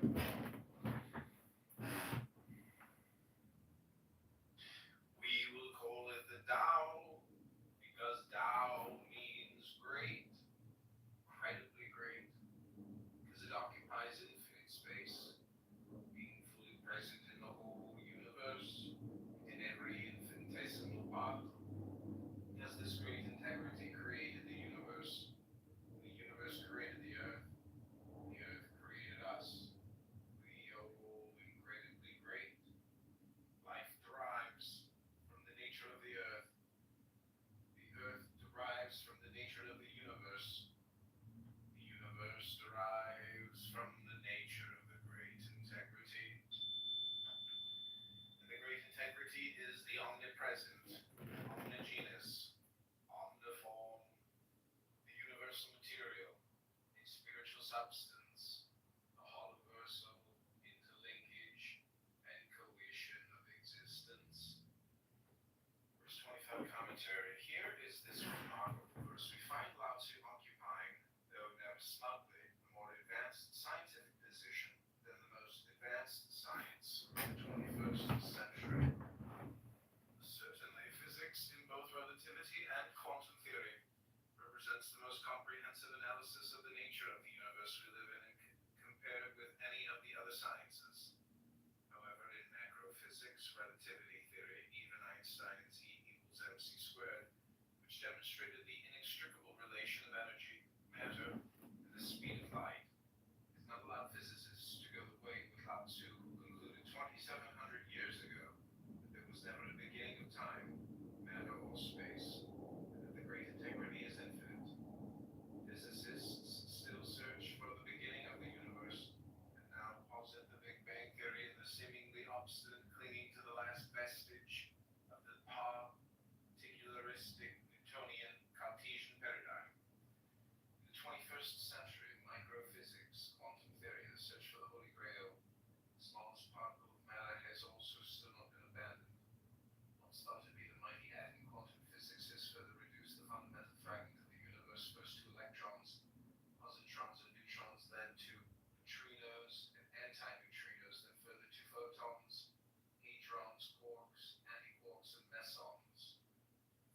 We will call it the Tao because Tao means great, incredibly great, because it occupies infinite space, being fully present in the whole universe, in every infinitesimal particle. As this great integrity created the universe created the earth created us. We are all incredibly great. Life derives from the nature of the earth. The earth derives from the nature of the universe. The universe derives from the nature of the great integrity. And the great integrity is the omnipresent, omnigenous, omniform, the universal material, a spiritual substance, the holoversal interlinkage and cohesion of existence. Verse 25 commentary. Here is this remarkable verse. We find Lao Tzu occupying, though never smugly, a more advanced scientific position than the most advanced science of the 21st century. Certainly, physics in both relativity and quantum theory represents the most comprehensive analysis of the nature of the universe we live in and compared with any of the other sciences. However, in macrophysics, relativity theory, even Einstein's E=mc², which demonstrated the inextricable relation of energy, matter, and the speed of light, has not allowed physicists to go the way with Lao Tzu, who concluded 2,700 years ago that there was never a beginning of time, matter, or space, and that the great integrity is infinite. Physicists still search for the beginning of the universe, and now posit the Big Bang Theory and the seemingly obstinate clinging to the last vestige of the particularistic Newtonian Cartesian paradigm. In the 21st century, microphysics, quantum theory, the search for the Holy Grail, the smallest particle of matter has also still not been abandoned. What's thought to be the mighty atom, quantum physics has further reduced the fundamental fragment of the universe first to electrons, positrons, and neutrons, then to neutrinos and antineutrinos, then further to photons, hadrons, quarks, antiquarks, and mesons.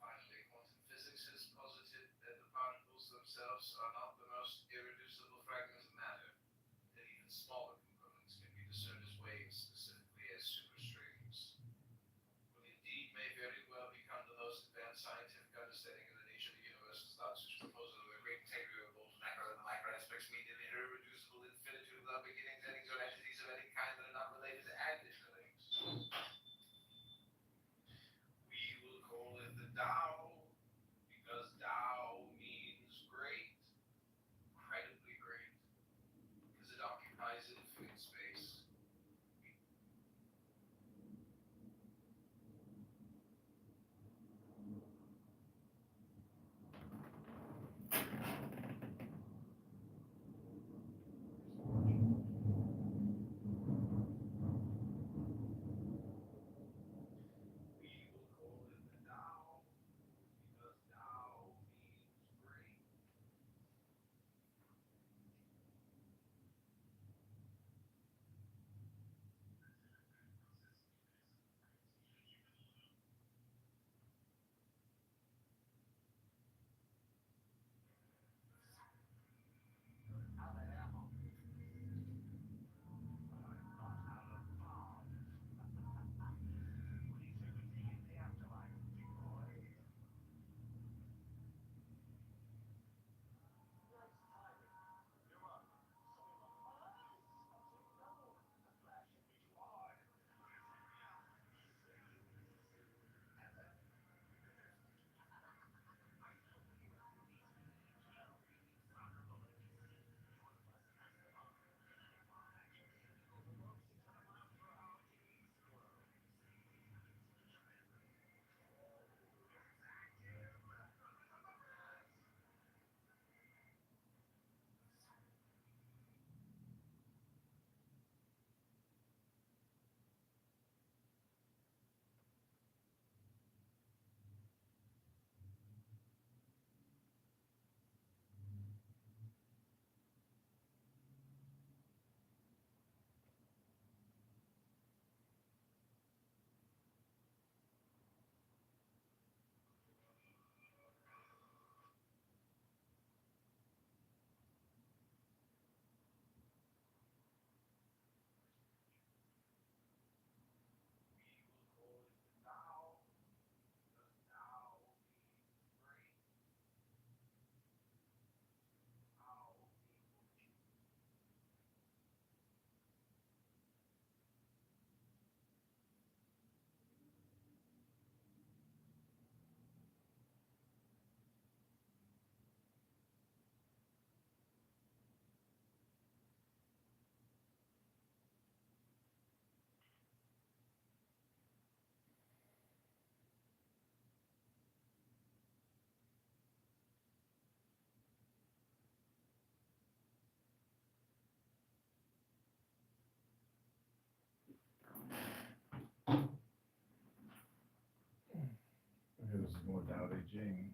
Finally, quantum physics has posited that the particles themselves are not the most irreducible fragment of matter, that even smaller components can be discerned as waves, specifically as superstrings. What indeed may very well become the most advanced scientific understanding of the nature of the universe is Lao Tzu's proposal of the great integrity of both macro and the micro aspects, mean an irreducible infinitude without beginnings, endings, or entities of any kind that are not related to additional things. We will call it the Tao because Tao means great, incredibly great, because it occupies infinite Beijing.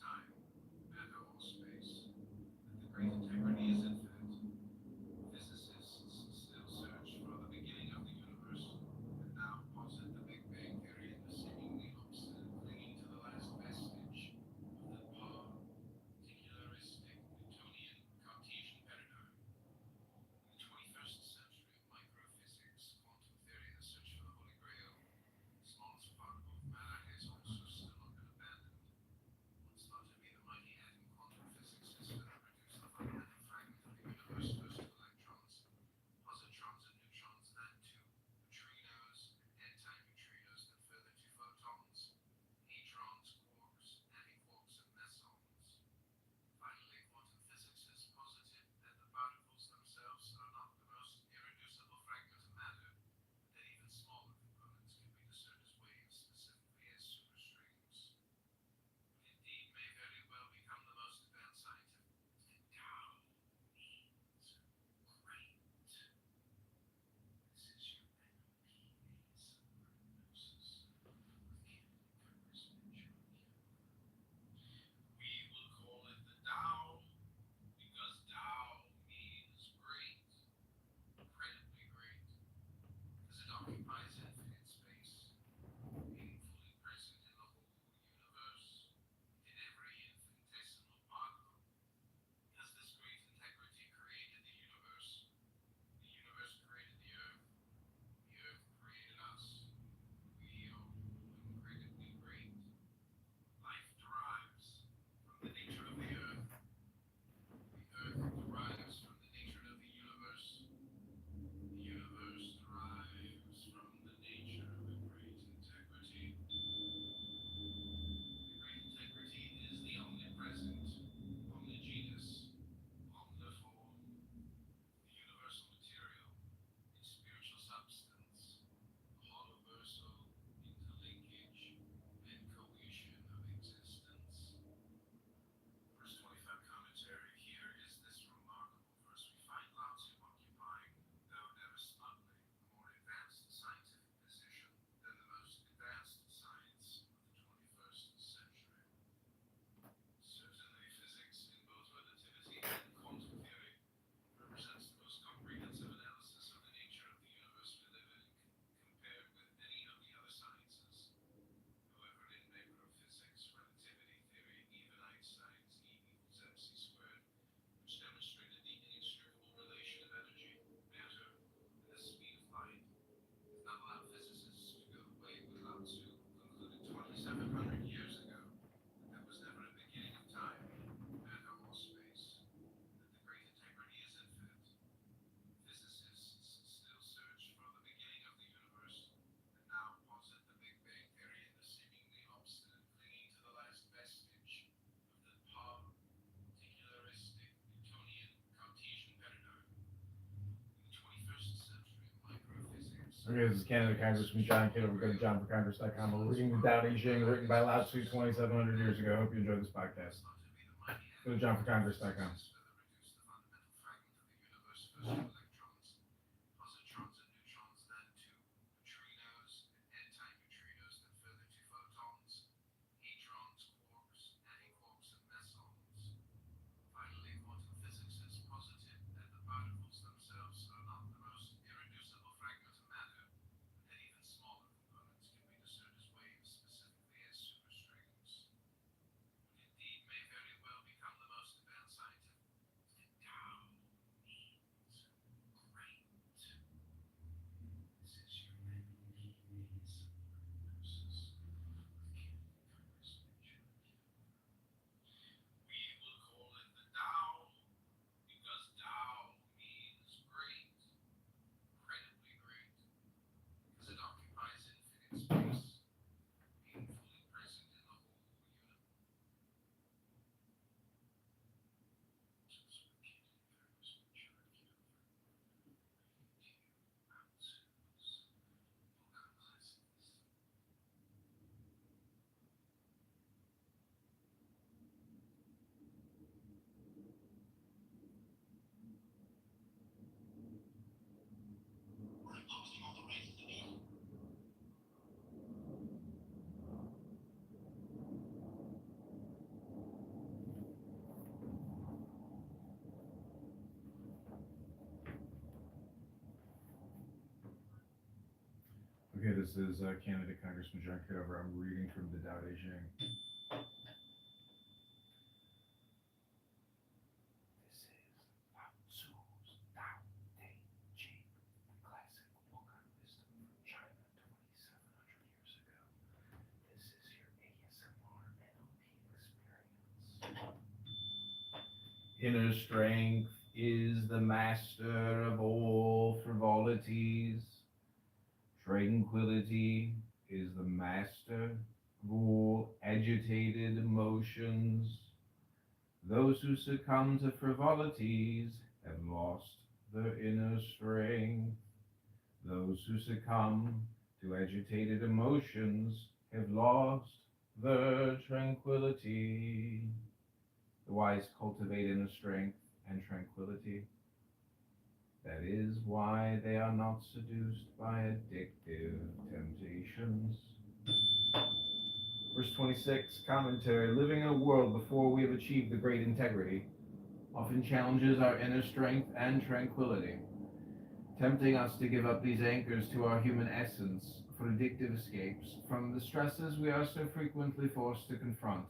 time, matter, or space, that the great integrity is infinite. Physicists still search for the beginning of the universe, and now posit the Big Bang theory and the seemingly obstinate clinging to the last vestige of the particularistic Newtonian Cartesian paradigm. In the 21st century of microphysics, quantum theory, the search for the Holy Grail, the smallest particle of matter has also still not been abandoned. What's thought to be the mighty atom quantum physics has further reduced the fundamental fragment of the universe first to electrons, positrons, and neutrons, then to neutrinos and antineutrinos, then further to photons, hadrons, quarks, antiquarks, and mesons. Finally, quantum physics has posited that the particles themselves are not the most irreducible fragment of matter, but that even smaller components can be discerned as waves, specifically as superstrings. What indeed may very well become the most advanced scientific Tao means great. This is your NLP hypnosis with candidate Congressman We will call it the Tao because Tao means great, incredibly great, because it occupies infinite space, being fully present in the whole universe, in every infinitesimal particle. Because this great integrity created the universe created the earth created us. We are all incredibly great. Life derives from the nature of the earth. The earth derives from the nature of the universe. The universe derives from the nature of the great integrity. The great integrity is the omnipresent, omnigenous, omniform, the universal material, its spiritual substance, the holoversal interlinkage and cohesion of existence. Verse 25 commentary. Here is this remarkable verse. We find Lao Tzu occupying, though never smugly, a more advanced scientific position than the most advanced science of the 21st century. Certainly, physics in both relativity and quantum theory represents the most comprehensive analysis of the nature of the universe we live in, compared with any of the other sciences. However, in macrophysics, relativity theory, even Einstein's E equals mc squared, which demonstrated the inextricable relation of energy, matter, and the speed of light, has not allowed physicists to go away with Lao Tzu, who concluded 2,700 years ago that there was never a beginning of time, matter, or space, that the great integrity is infinite. Physicists still search for the beginning of the universe, and now posit the Big Bang theory and the seemingly obstinate clinging to the last vestige of the particularistic Newtonian Cartesian paradigm. In the 21st century of microphysics. Okay, this is Canada Congressman John Kitover. Go to johnforcongress.com. We're reading the Tao Te Ching, written by Lao Tzu 2,700 years ago. Hope you enjoyed this podcast. Go to johnforcongress.com. Further reduce the fundamental fragment of the universe first to electrons, positrons, and neutrons, then to neutrinos and antineutrinos, then further to photons, hadrons, quarks, antiquarks, and mesons. Finally, quantum physics has posited that the particles themselves are not the most irreducible fragment of matter, but that even smaller components can be discerned as waves, specifically as superstrings. What indeed may very well become the most advanced scientific Tao means Okay, this is candidate Congressman John Kitover. I'm reading from the Tao Te Ching. This is Lao Tzu's Tao Te Ching, the classic book on wisdom from China 2,700 years ago. This is your ASMR NLP experience. Inner strength is the master of all frivolities. Tranquility is the master of all agitated emotions. Those who succumb to frivolities have lost their inner strength. Those who succumb to agitated emotions have lost their tranquility. The wise cultivate inner strength and tranquility. That is why they are not seduced by addictive temptations. Verse 26, commentary. Living in a world before we have achieved the great integrity often challenges our inner strength and tranquility, tempting us to give up these anchors to our human essence for addictive escapes from the stresses we are so frequently forced to confront.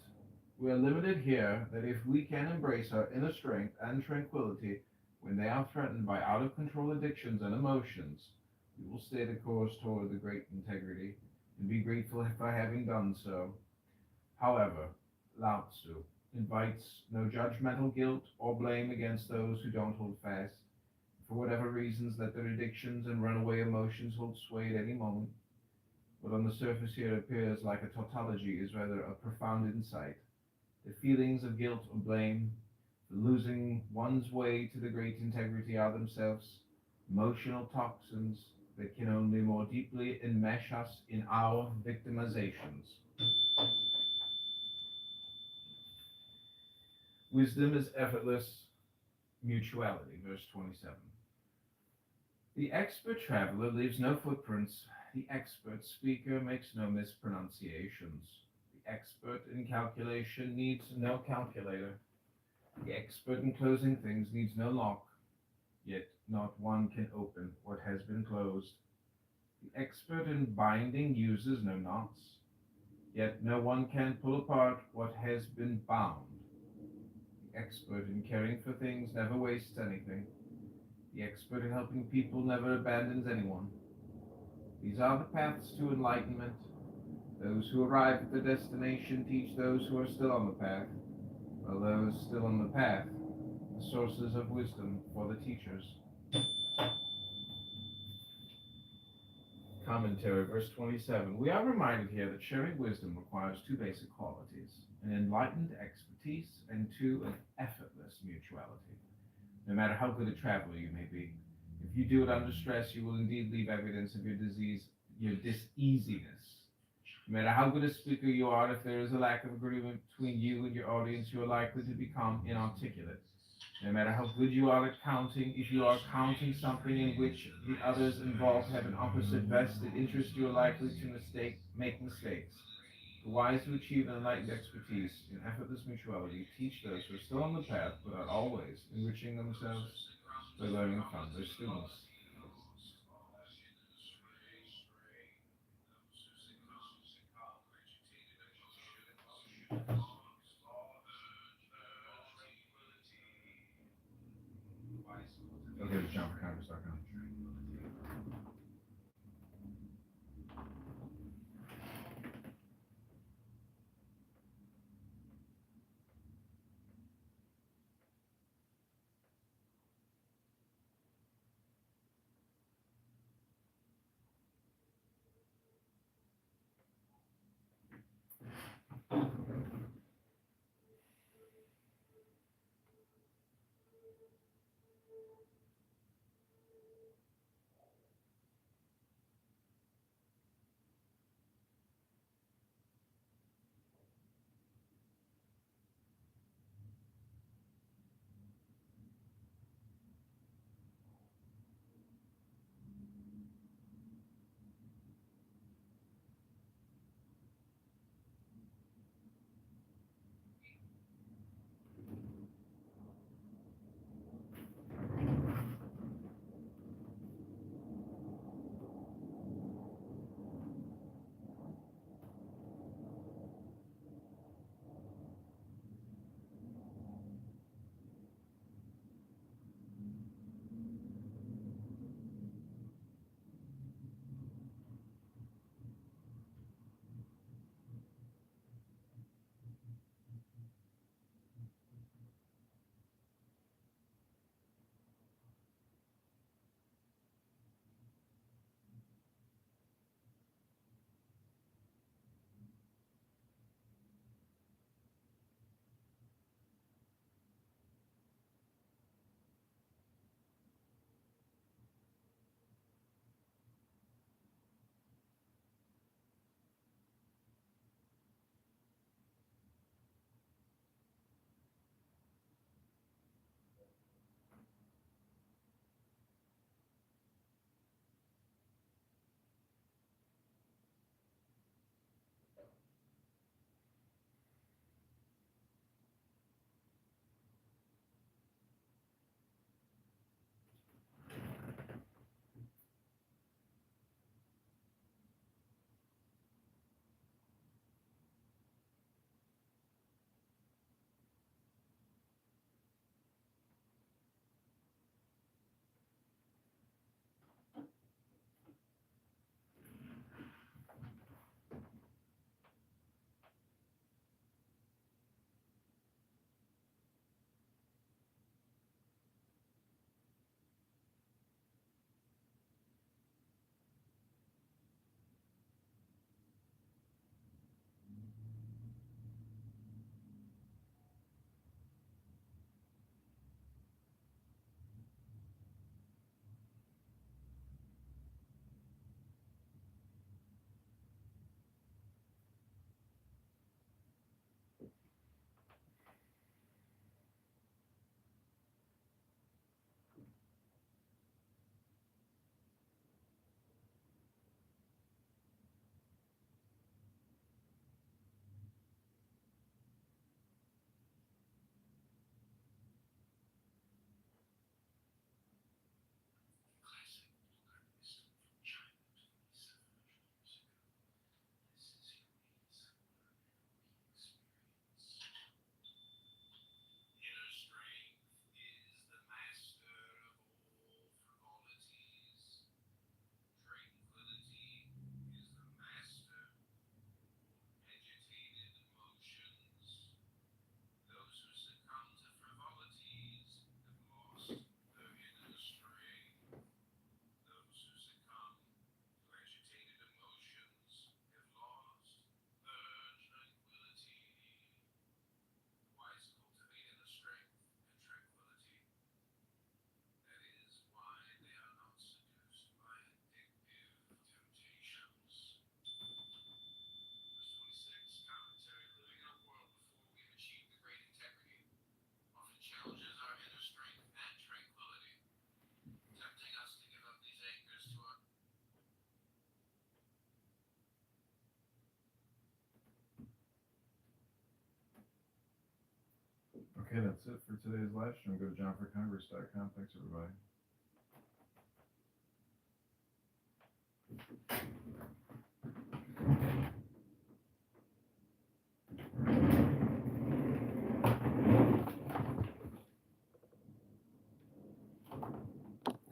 We are limited here that if we can embrace our inner strength and tranquility when they are threatened by out-of-control addictions and emotions, we will stay the course toward the great integrity and be grateful for having done so. However, Lao Tzu invites no judgmental guilt or blame against those who don't hold fast, for whatever reasons let their addictions and runaway emotions hold sway at any moment. What on the surface here appears like a tautology is rather a profound insight. The feelings of guilt or blame, losing one's way to the great integrity are themselves emotional toxins that can only more deeply enmesh us in our victimizations. Wisdom is effortless mutuality, verse 27. The expert traveler leaves no footprints. The expert speaker makes no mispronunciations. The expert in calculation needs no calculator. The expert in closing things needs no lock, yet not one can open what has been closed. The expert in binding uses no knots, yet no one can pull apart what has been bound. The expert in caring for things never wastes anything. The expert in helping people never abandons anyone. These are the paths to enlightenment. Those who arrive at the destination teach those who are still on the path, while those still on the path, the sources of wisdom for the teachers. Commentary, verse 27. We are reminded here that sharing wisdom requires two basic qualities: an enlightened expertise and two, an effortless mutuality. No matter how good a traveler you may be, if you do it under stress, you will indeed leave evidence of your diseasiness. No matter how good a speaker you are, if there is a lack of agreement between you and your audience, you are likely to become inarticulate. No matter how good you are at counting, if you are counting something in which the others involved have an opposite vested interest, you are likely to make mistakes. The wise who achieve an enlightened expertise in effortless mutuality teach those who are still on the path but are always enriching themselves by learning from their students. Okay, JohnForCongress.com. Okay, that's it for today's live stream. Go to johnforcongress.com. Thanks, everybody.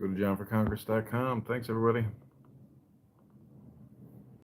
Go to johnforcongress.com. Thanks, everybody.